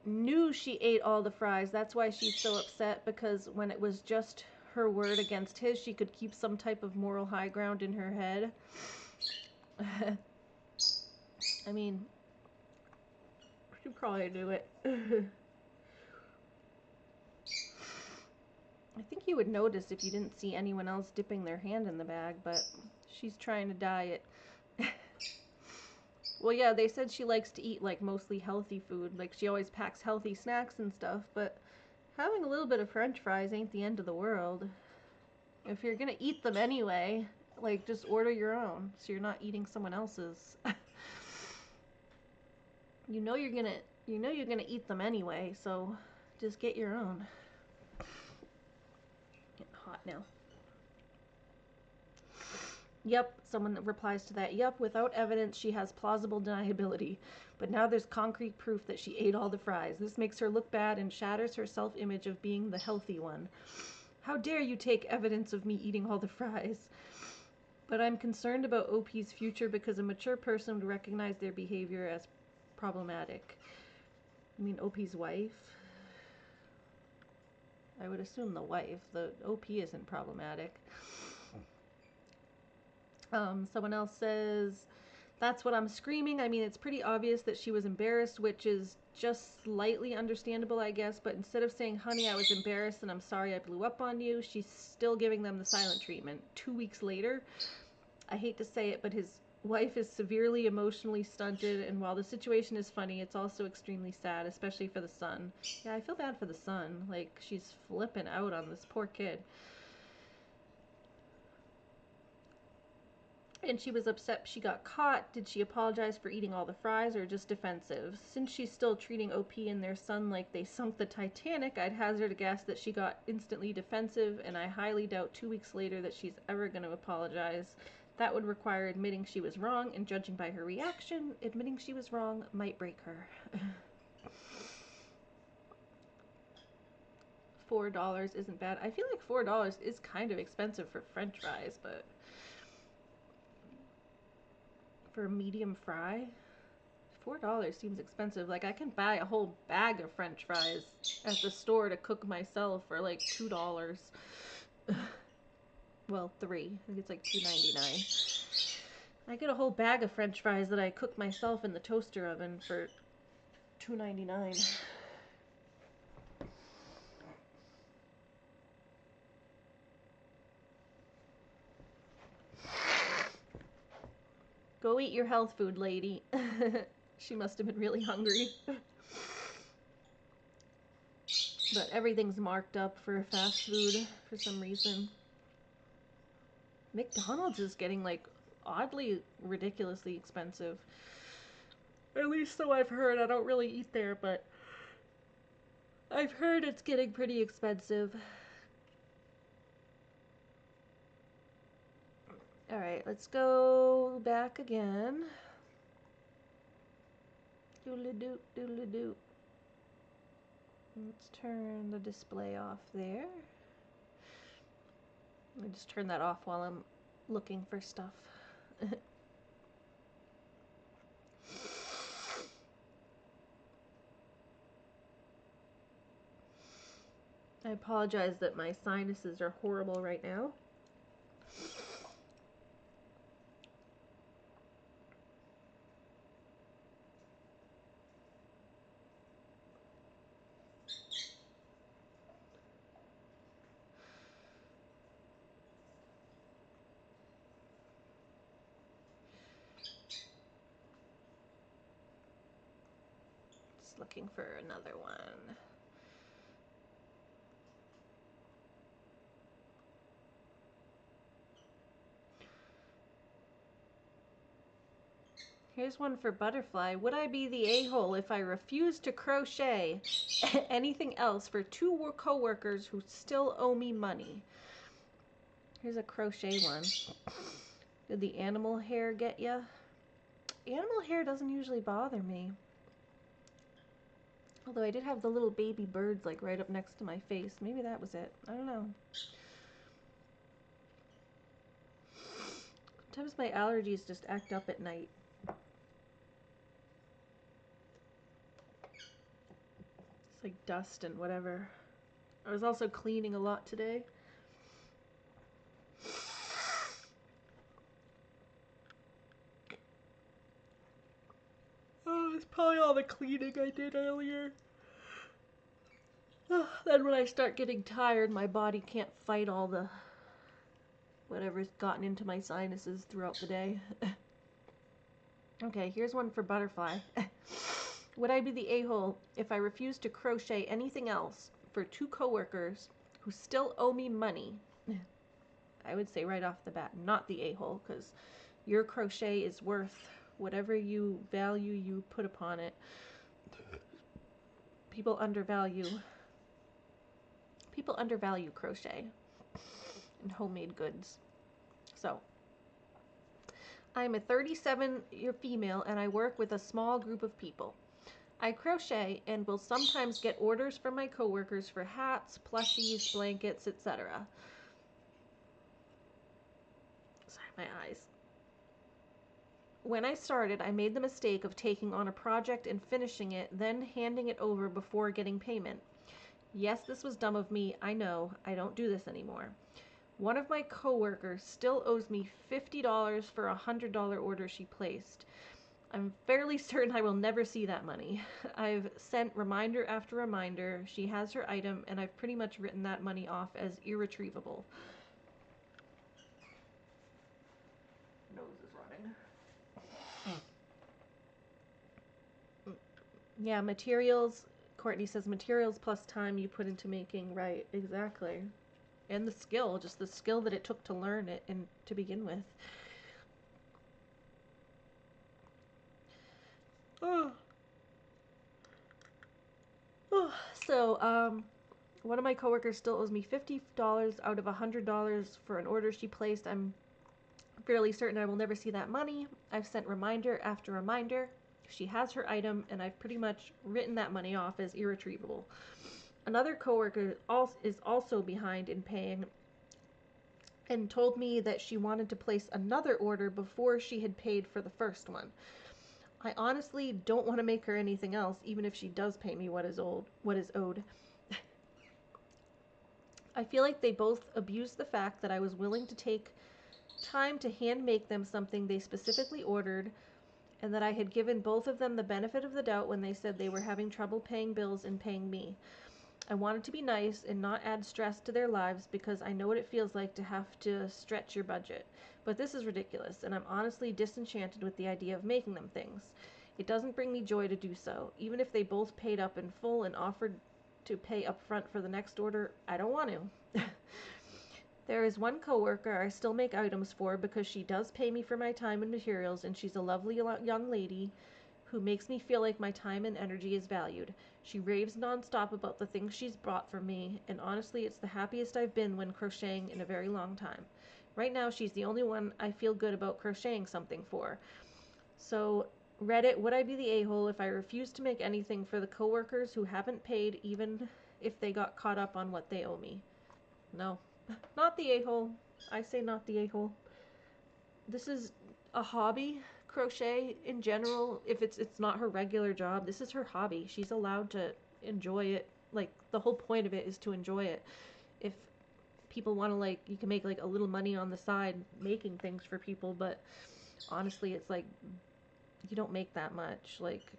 knew she ate all the fries. That's why she's so upset, because when it was just her word against his, she could keep some type of moral high ground in her head. I mean, she probably knew it. I think you would notice if you didn't see anyone else dipping their hand in the bag, but she's trying to diet. Well, yeah, they said she likes to eat, like, mostly healthy food. Like, she always packs healthy snacks and stuff, but having a little bit of French fries ain't the end of the world. If you're gonna eat them anyway, like, just order your own, so you're not eating someone else's. You know you're gonna eat them anyway, so just get your own. Getting hot now. Yep, someone replies to that. Yep, without evidence, she has plausible deniability. But now there's concrete proof that she ate all the fries. This makes her look bad and shatters her self-image of being the healthy one. How dare you take evidence of me eating all the fries? But I'm concerned about OP's future because a mature person would recognize their behavior as problematic. You mean OP's wife? I would assume the wife. The OP isn't problematic. Someone else says, that's what I'm screaming. I mean, it's pretty obvious that she was embarrassed, which is just slightly understandable, I guess. But instead of saying, honey, I was embarrassed and I'm sorry I blew up on you, she's still giving them the silent treatment. 2 weeks later, I hate to say it, but his wife is severely emotionally stunted. And while the situation is funny, it's also extremely sad, especially for the son. Yeah, I feel bad for the son. Like, she's flipping out on this poor kid. And she was upset she got caught. Did she apologize for eating all the fries or just defensive? Since she's still treating OP and their son like they sunk the Titanic, I'd hazard a guess that she got instantly defensive, and I highly doubt 2 weeks later that she's ever going to apologize. That would require admitting she was wrong, and judging by her reaction, admitting she was wrong might break her. $4 isn't bad. I feel like $4 is kind of expensive for French fries, but for a medium fry, $4 seems expensive. Like, I can buy a whole bag of French fries at the store to cook myself for like $2. Well, 3. I think it's like $2.99. I get a whole bag of French fries that I cook myself in the toaster oven for $2.99. Go eat your health food, lady. She must have been really hungry. But everything's marked up for fast food for some reason. McDonald's is getting, like, oddly ridiculously expensive. At least so I've heard. I don't really eat there, but I've heard it's getting pretty expensive. Alright, let's go back again. Doodle-doop, doodle-doop. Let's turn the display off there. Let me just turn that off while I'm looking for stuff. I apologize that my sinuses are horrible right now. Just looking for another one. Here's one for Butterfly. Would I be the a-hole if I refused to crochet anything else for two co-workers who still owe me money? Here's a crochet one. Did the animal hair get ya? Animal hair doesn't usually bother me. Although I did have the little baby birds like right up next to my face. Maybe that was it. I don't know. Sometimes my allergies just act up at night. It's like dust and whatever. I was also cleaning a lot today. Oh, it's probably all the cleaning I did earlier. Then when I start getting tired, my body can't fight all the whatever's gotten into my sinuses throughout the day. Okay, here's one for Butterfly. Would I be the a-hole if I refused to crochet anything else for two coworkers who still owe me money? I would say right off the bat, not the a-hole, because your crochet is worth whatever you value you put upon it. People undervalue crochet and homemade goods. So, I'm a 37-year female and I work with a small group of people. I crochet and will sometimes get orders from my coworkers for hats, plushies, blankets, etc. Sorry, my eyes. When I started, I made the mistake of taking on a project and finishing it, then handing it over before getting payment. Yes, this was dumb of me, I know. I don't do this anymore. One of my coworkers still owes me $50 for a $100 order she placed. I'm fairly certain I will never see that money. I've sent reminder after reminder. She has her item, and I've pretty much written that money off as irretrievable. Nose is running. Yeah, materials. Courtney says materials plus time you put into making. Right, exactly. And the skill, just the skill that it took to learn it and to begin with. So, one of my coworkers still owes me $50 out of $100 for an order she placed. I'm fairly certain I will never see that money. I've sent reminder after reminder. She has her item, and I've pretty much written that money off as irretrievable. Another coworker is also behind in paying and told me that she wanted to place another order before she had paid for the first one. I honestly don't want to make her anything else, even if she does pay me what is owed. I feel like they both abused the fact that I was willing to take time to hand make them something they specifically ordered, and that I had given both of them the benefit of the doubt when they said they were having trouble paying bills and paying me. I wanted to be nice and not add stress to their lives because I know what it feels like to have to stretch your budget. But this is ridiculous, and I'm honestly disenchanted with the idea of making them things. It doesn't bring me joy to do so. Even if they both paid up in full and offered to pay up front for the next order, I don't want to. There is one coworker I still make items for because she does pay me for my time and materials, and she's a lovely young lady who makes me feel like my time and energy is valued. She raves nonstop about the things she's bought for me, and honestly, it's the happiest I've been when crocheting in a very long time. Right now, she's the only one I feel good about crocheting something for. So, Reddit, would I be the a-hole if I refused to make anything for the coworkers who haven't paid, even if they got caught up on what they owe me? No. Not the a-hole. I say not the a-hole. This is a hobby. Crochet in general, if it's not her regular job, this is her hobby. She's allowed to enjoy it. Like, the whole point of it is to enjoy it. If people want to, like, you can make like a little money on the side making things for people, but honestly, it's like you don't make that much. Like,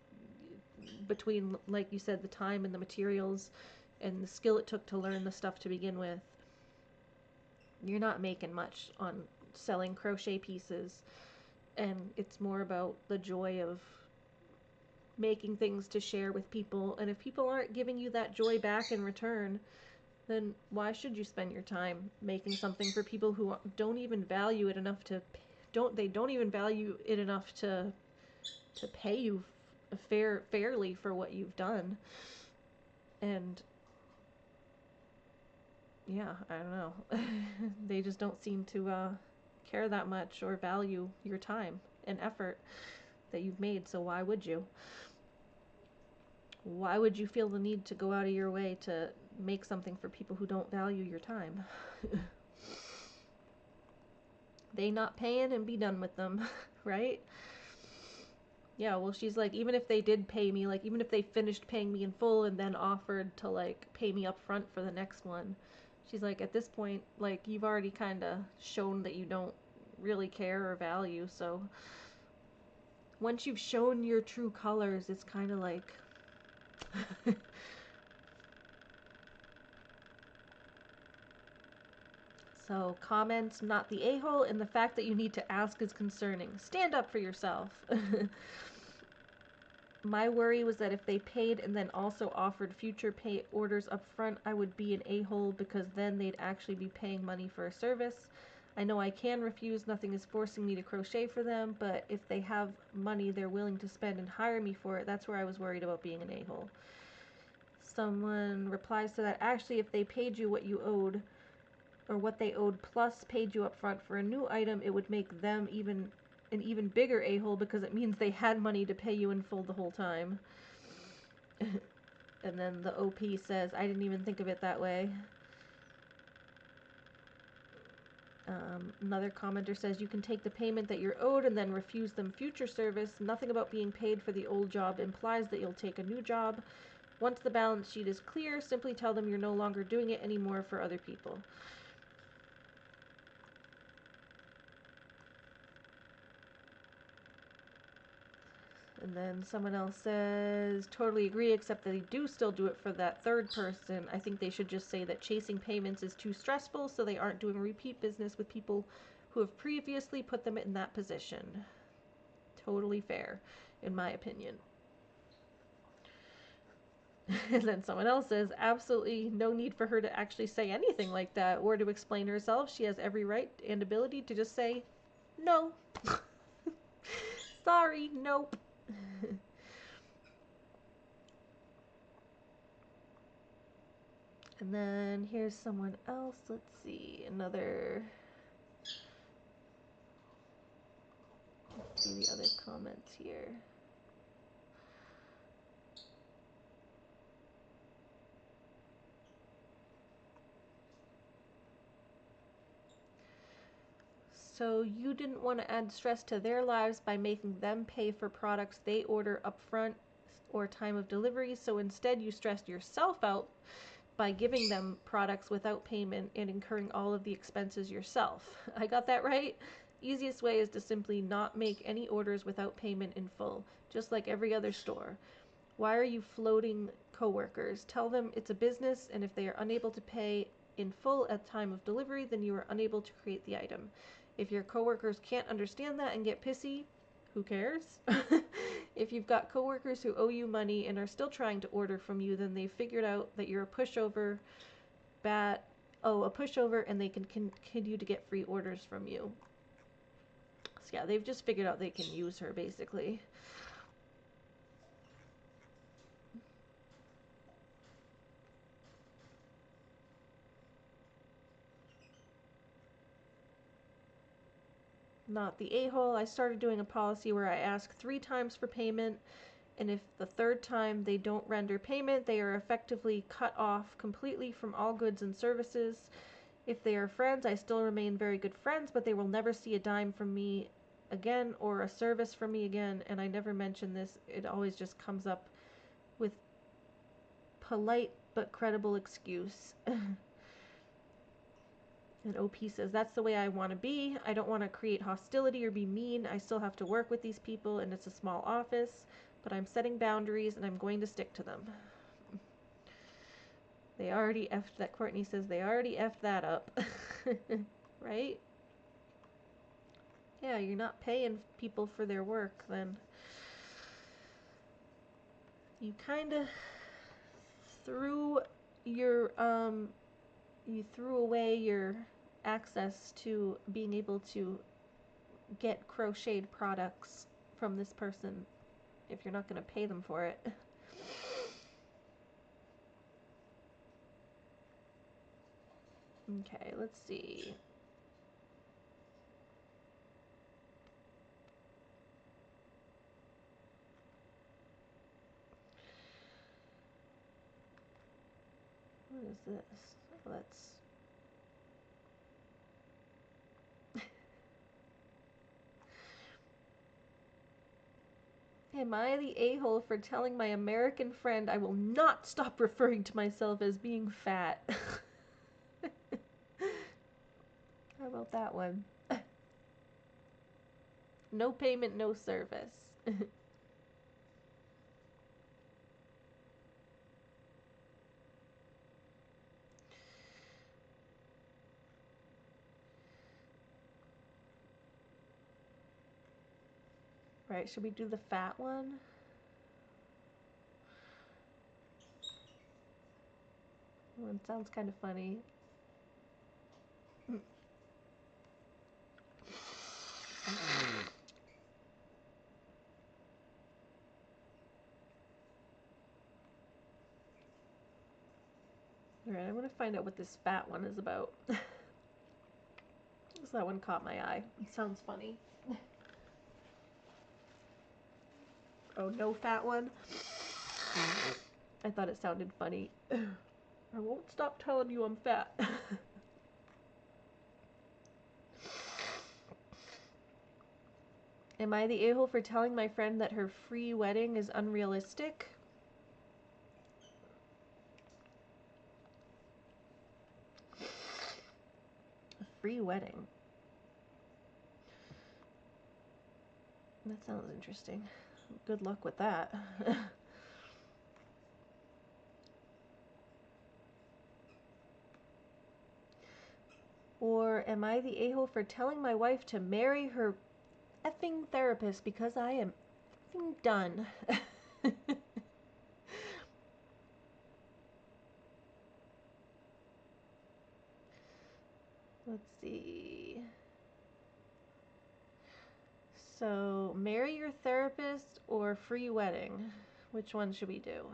between, like you said, the time and the materials and the skill it took to learn the stuff to begin with, you're not making much on selling crochet pieces. And it's more about the joy of making things to share with people. And if people aren't giving you that joy back in return, then why should you spend your time making something for people who don't even value it enough to to pay you fairly for what you've done. And yeah, I don't know. They just don't seem to care that much or value your time and effort that you've made. So why would you? Why would you feel the need to go out of your way to make something for people who don't value your time? They not paying and be done with them, right? Yeah, well, she's like, even if they did pay me, like, even if they finished paying me in full and then offered to, like, pay me up front for the next one, she's like, at this point, like, you've already kind of shown that you don't really care or value, so once you've shown your true colors, it's kind of like... So, comments, not the a-hole, and the fact that you need to ask is concerning. Stand up for yourself. My worry was that if they paid and then also offered future pay orders up front, I would be an a-hole because then they'd actually be paying money for a service. I know I can refuse, nothing is forcing me to crochet for them, but if they have money they're willing to spend and hire me for it, that's where I was worried about being an a-hole. Someone replies to that, actually, if they paid you what you owed, or what they owed plus paid you up front for a new item, it would make them an even bigger a-hole because it means they had money to pay you in full the whole time. And then the OP says, I didn't even think of it that way. Another commenter says, you can take the payment that you're owed and then refuse them future service. Nothing about being paid for the old job implies that you'll take a new job. Once the balance sheet is clear, simply tell them you're no longer doing it anymore for other people. And then someone else says, totally agree, except that they do still do it for that third person. I think they should just say that chasing payments is too stressful, so they aren't doing repeat business with people who have previously put them in that position. Totally fair, in my opinion. And then someone else says, absolutely no need for her to actually say anything like that or to explain herself. She has every right and ability to just say, no. Sorry, nope. And then here's someone else. Let's see, let's see the other comments here. So you didn't want to add stress to their lives by making them pay for products they order upfront or time of delivery, so instead you stressed yourself out by giving them products without payment and incurring all of the expenses yourself. I got that right? Easiest way is to simply not make any orders without payment in full, just like every other store. Why are you floating coworkers? Tell them it's a business, and if they are unable to pay in full at time of delivery, then you are unable to create the item. If your coworkers can't understand that and get pissy, who cares? If you've got coworkers who owe you money and are still trying to order from you, then they've figured out that you're a pushover, and they can continue to get free orders from you. So yeah, they've just figured out they can use her, basically. Not the a-hole. I started doing a policy where I ask 3 times for payment, and if the third time they don't render payment, they are effectively cut off completely from all goods and services. If they are friends, I still remain very good friends, but they will never see a dime from me again or a service from me again, and I never mention this. It always just comes up with polite but credible excuse. And OP says, that's the way I want to be. I don't want to create hostility or be mean. I still have to work with these people, and it's a small office, but I'm setting boundaries, and I'm going to stick to them. They already effed that. Courtney says they already effed that up. Right? Yeah, you're not paying people for their work, then you kind of threw your, you threw away your access to being able to get crocheted products from this person if you're not going to pay them for it. Okay, let's see. What is this? Let's... Am I the a-hole for telling my American friend I will not stop referring to myself as being fat? How about that one? No payment, no service. Right, should we do the fat one? One sounds kind of funny. Alright, I'm gonna find out what this fat one is about. Because that one caught my eye. It sounds funny. Oh, no fat one? I thought it sounded funny. I won't stop telling you I'm fat. Am I the a-hole for telling my friend that her free wedding is unrealistic? A free wedding. That sounds interesting. Good luck with that. Or am I the a-hole for telling my wife to marry her effing therapist because I am effing done? Let's see. So, marry your therapist or free wedding? Which one should we do?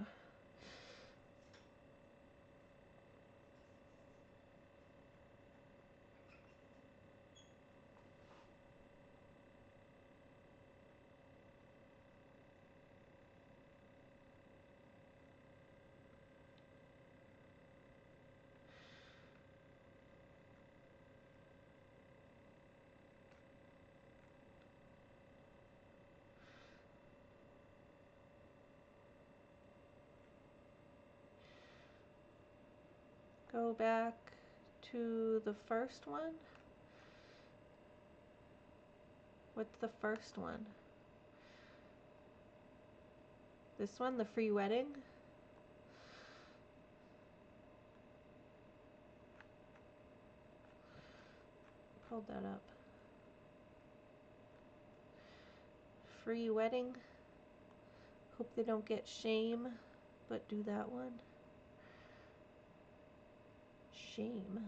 Go back to the first one. What's the first one? This one, the free wedding? Pulled that up. Free wedding. Hope they don't get shame, but do that one. Shame.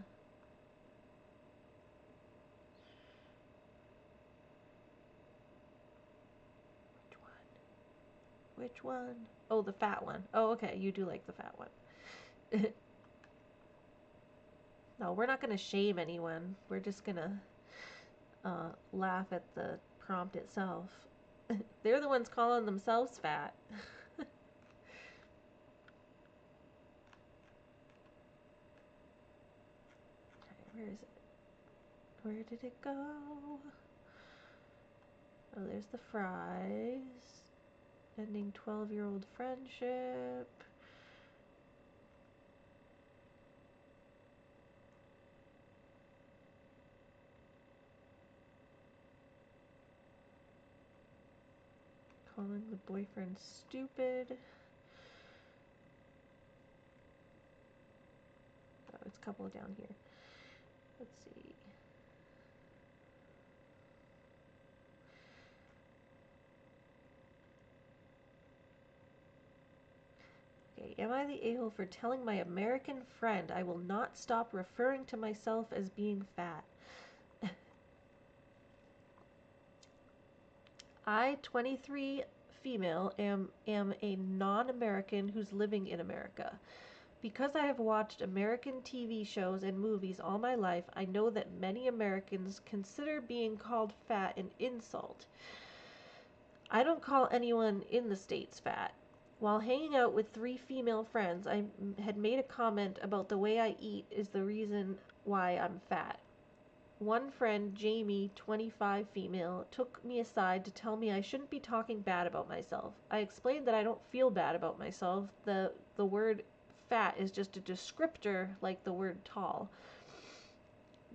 Which one? Oh, the fat one. Oh, okay. You do like the fat one. No, we're not going to shame anyone. We're just going to laugh at the prompt itself. They're the ones calling themselves fat. Okay, where is it? Where did it go? Oh, there's the fries. Ending 12-year-old friendship. Calling the boyfriend stupid. Oh, it's a couple down here. Let's see. Okay, am I the a-hole for telling my American friend I will not stop referring to myself as being fat? I, 23, female, am a non-American who's living in America. Because I have watched American TV shows and movies all my life, I know that many Americans consider being called fat an insult. I don't call anyone in the States fat. While hanging out with 3 female friends, I had made a comment about the way I eat is the reason why I'm fat. One friend, Jamie, 25 female, took me aside to tell me I shouldn't be talking bad about myself. I explained that I don't feel bad about myself. The word fat is just a descriptor like the word tall.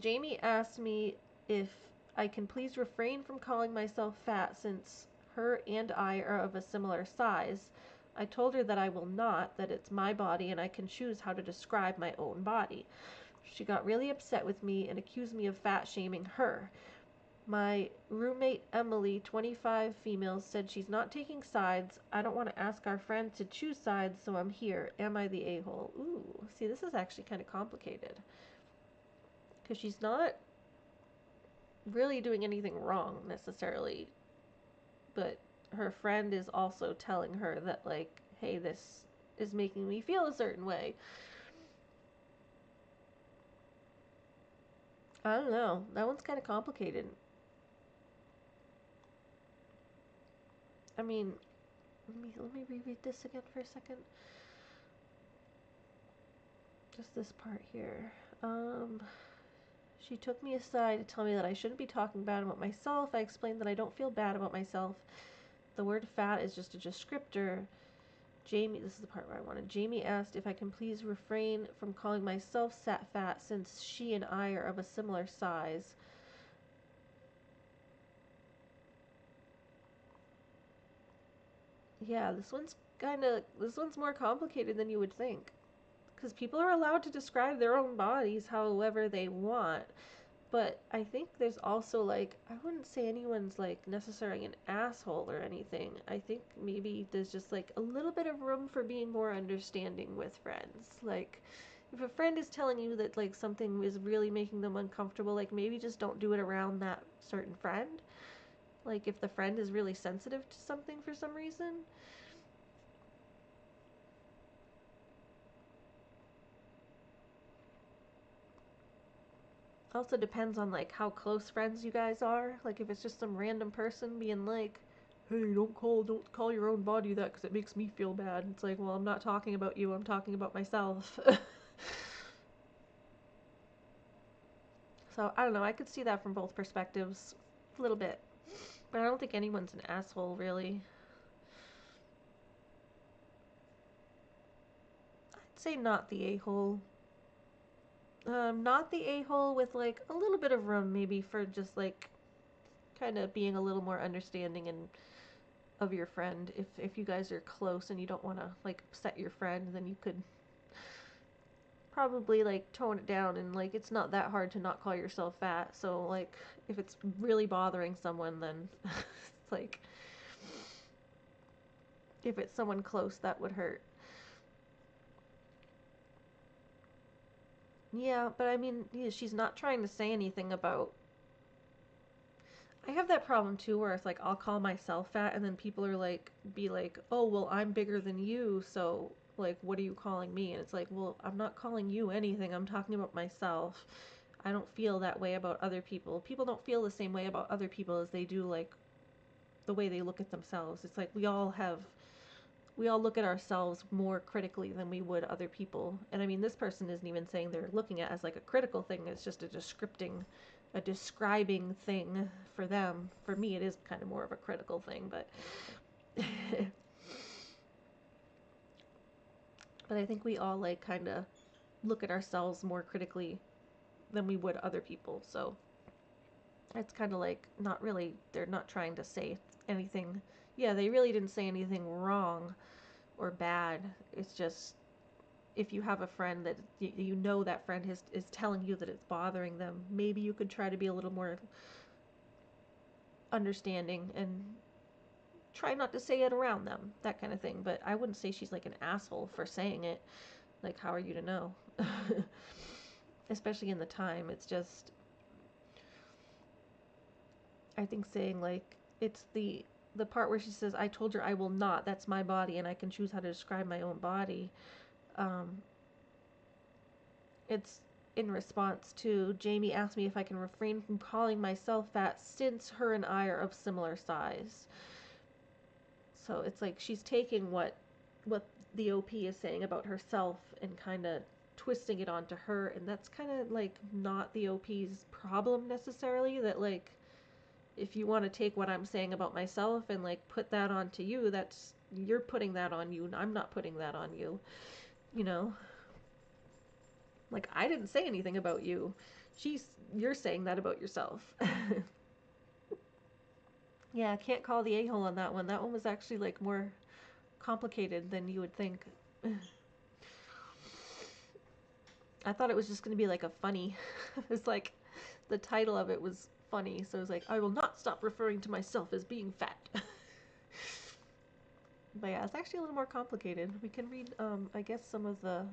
Jamie asked me if I can please refrain from calling myself fat since her and I are of a similar size. I told her that I will not, that it's my body and I can choose how to describe my own body. She got really upset with me and accused me of fat shaming her. My roommate Emily, 25 females, said she's not taking sides. I don't want to ask our friend to choose sides, so I'm here. Am I the a-hole? Ooh, see, this is actually kind of complicated. Because she's not really doing anything wrong, necessarily. But her friend is also telling her that, like, hey, this is making me feel a certain way. I don't know. That one's kind of complicated. I mean, let me reread this again for a second. Just this part here. She took me aside to tell me that I shouldn't be talking bad about myself. I explained that I don't feel bad about myself. The word fat is just a descriptor. Jamie, this is the part where I wanted. Jamie asked if I can please refrain from calling myself fat since she and I are of a similar size. Yeah, this one's more complicated than you would think. Because people are allowed to describe their own bodies however they want. But I think there's also, like, I wouldn't say anyone's, like, necessarily an asshole or anything. I think maybe there's just, like, a little bit of room for being more understanding with friends. Like, if a friend is telling you that, like, something is really making them uncomfortable, like, maybe just don't do it around that certain friend. Like, if the friend is really sensitive to something for some reason. Also depends on, like, how close friends you guys are. Like, if it's just some random person being like, hey, don't call your own body that because it makes me feel bad. It's like, well, I'm not talking about you, I'm talking about myself. So, I don't know, I could see that from both perspectives a little bit. But I don't think anyone's an asshole, really. I'd say not the a-hole. Not the a-hole with, like, a little bit of room maybe for just, like, kind of being a little more understanding and of your friend. If you guys are close and you don't want to, like, upset your friend, then you could probably, like, tone it down, and, like, it's not that hard to not call yourself fat. So, like, if it's really bothering someone, then it's like, if it's someone close, that would hurt. Yeah, but I mean, yeah, she's not trying to say anything about. I have that problem too, where it's like I'll call myself fat, and then people are like, be like, "Oh, well, I'm bigger than you, so like, what are you calling me?" And it's like, well, I'm not calling you anything. I'm talking about myself. I don't feel that way about other people. People don't feel the same way about other people as they do, like, the way they look at themselves. It's like we all look at ourselves more critically than we would other people. And I mean, this person isn't even saying they're looking at it as like a critical thing. It's just a describing thing for them. For me, it is kind of more of a critical thing, but but I think we all, like, kind of look at ourselves more critically than we would other people. So it's kind of like, not really, they're not trying to say anything. Yeah, they really didn't say anything wrong or bad. It's just, if you have a friend that you know that friend is telling you that it's bothering them, maybe you could try to be a little more understanding and try not to say it around them, that kind of thing. But I wouldn't say she's like an asshole for saying it. Like, how are you to know? Especially in the time. It's just, I think saying, like, it's the the part where she says, I told her I will not, that's my body and I can choose how to describe my own body. It's in response to Jamie asked me if I can refrain from calling myself fat since her and I are of similar size. So it's like she's taking what the OP is saying about herself and kind of twisting it onto her, and that's kind of like not the OP's problem necessarily. That like if you want to take what I'm saying about myself and like put that onto you, that's you're putting that on you and I'm not putting that on you. You know? Like I didn't say anything about you. You're saying that about yourself. Yeah, I can't call the a-hole on that one. That one was actually like more complicated than you would think. I thought it was just going to be like a funny. It's like the title of it was funny, so it was like, I will not stop referring to myself as being fat. But yeah, it's actually a little more complicated. We can read, I guess, some of the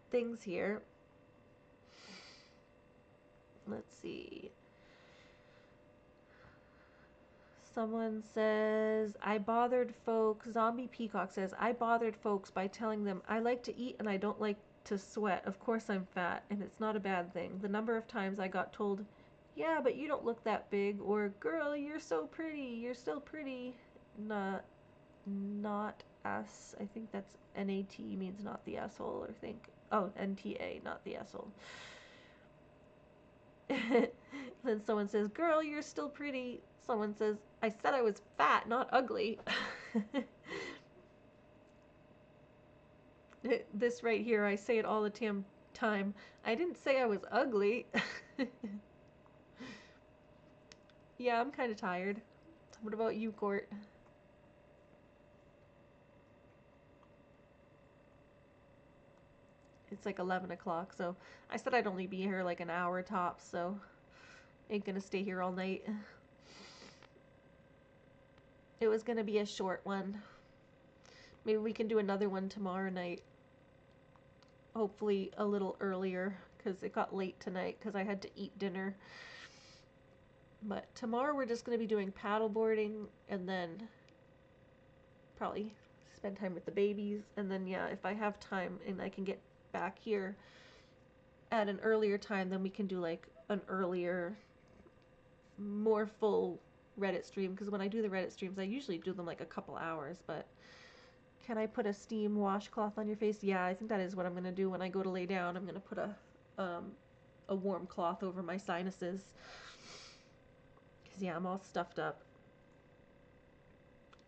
things here. Let's see. Someone says, I bothered folks. Zombie Peacock says, I bothered folks by telling them I like to eat and I don't like to sweat. Of course I'm fat, and it's not a bad thing. The number of times I got told, yeah, but you don't look that big, or girl, you're so pretty, you're still pretty. Not S. I think that's NAT means not the asshole, or think. Oh, NTA, not the asshole. Then someone says, girl, you're still pretty. Someone says, I said I was fat, not ugly. This right here, I say it all the time. I didn't say I was ugly. Yeah, I'm kind of tired. What about you, Court? It's like 11 o'clock, so I said I'd only be here like an hour tops, so ain't gonna stay here all night. It was gonna be a short one. Maybe we can do another one tomorrow night. Hopefully a little earlier, because it got late tonight because I had to eat dinner. But tomorrow we're just going to be doing paddleboarding and then probably spend time with the babies. And then, yeah, if I have time and I can get back here at an earlier time, then we can do like an earlier, more full Reddit stream. Because when I do the Reddit streams, I usually do them like a couple hours. But can I put a steam washcloth on your face? Yeah, I think that is what I'm going to do when I go to lay down. I'm going to put a warm cloth over my sinuses. Because, yeah, I'm all stuffed up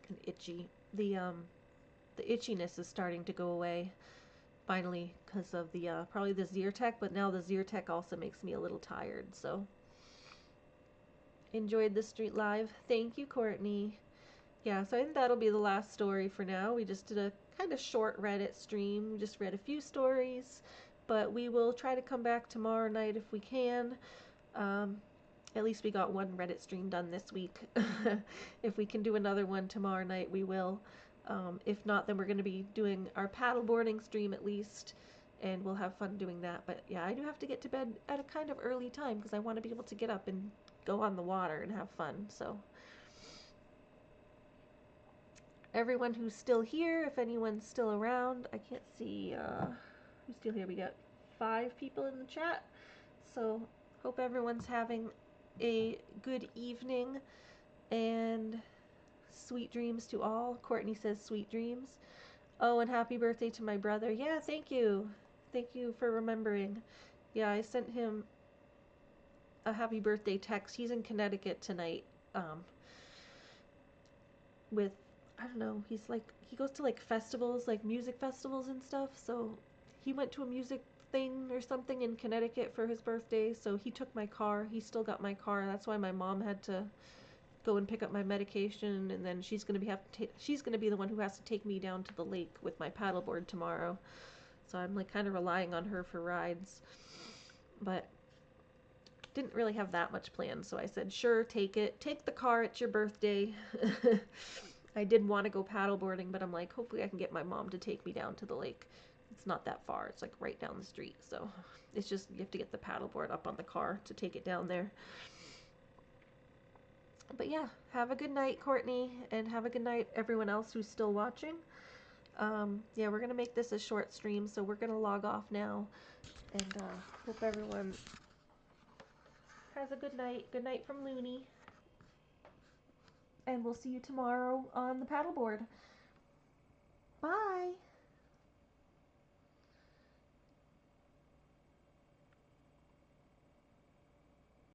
and itchy. The itchiness is starting to go away finally because of the probably the Zyrtec, but now the Zyrtec also makes me a little tired. So enjoyed the street live. Thank you, Courtney. Yeah, so I think that'll be the last story for now. We just did a kind of short Reddit stream. We just read a few stories, but we will try to come back tomorrow night if we can. At least we got one Reddit stream done this week. If we can do another one tomorrow night, we will. If not, then we're going to be doing our paddleboarding stream at least, and we'll have fun doing that. But yeah, I do have to get to bed at a kind of early time because I want to be able to get up and go on the water and have fun. So everyone who's still here, if anyone's still around, I can't see who's still here. We got 5 people in the chat. So hope everyone's having a good evening and sweet dreams to all. Courtney says sweet dreams. Oh, and happy birthday to my brother. Yeah, thank you. Thank you for remembering. Yeah, I sent him a happy birthday text. He's in Connecticut tonight. With, I don't know, he goes to like festivals, like music festivals and stuff. So he went to a music thing or something in Connecticut for his birthday. So he took my car. He still got my car. That's why my mom had to go and pick up my medication, and then she's gonna be the one who has to take me down to the lake with my paddleboard tomorrow. So I'm like kind of relying on her for rides, but didn't really have that much planned. So I said, sure, take the car. It's your birthday. I did want to go paddleboarding, but I'm like, hopefully I can get my mom to take me down to the lake. It's not that far. It's like right down the street. So it's just you have to get the paddleboard up on the car to take it down there. But yeah, have a good night, Courtney, and have a good night, everyone else who's still watching. Yeah, we're going to make this a short stream, so we're going to log off now. And hope everyone has a good night. Good night from Looney. And we'll see you tomorrow on the paddleboard. Bye!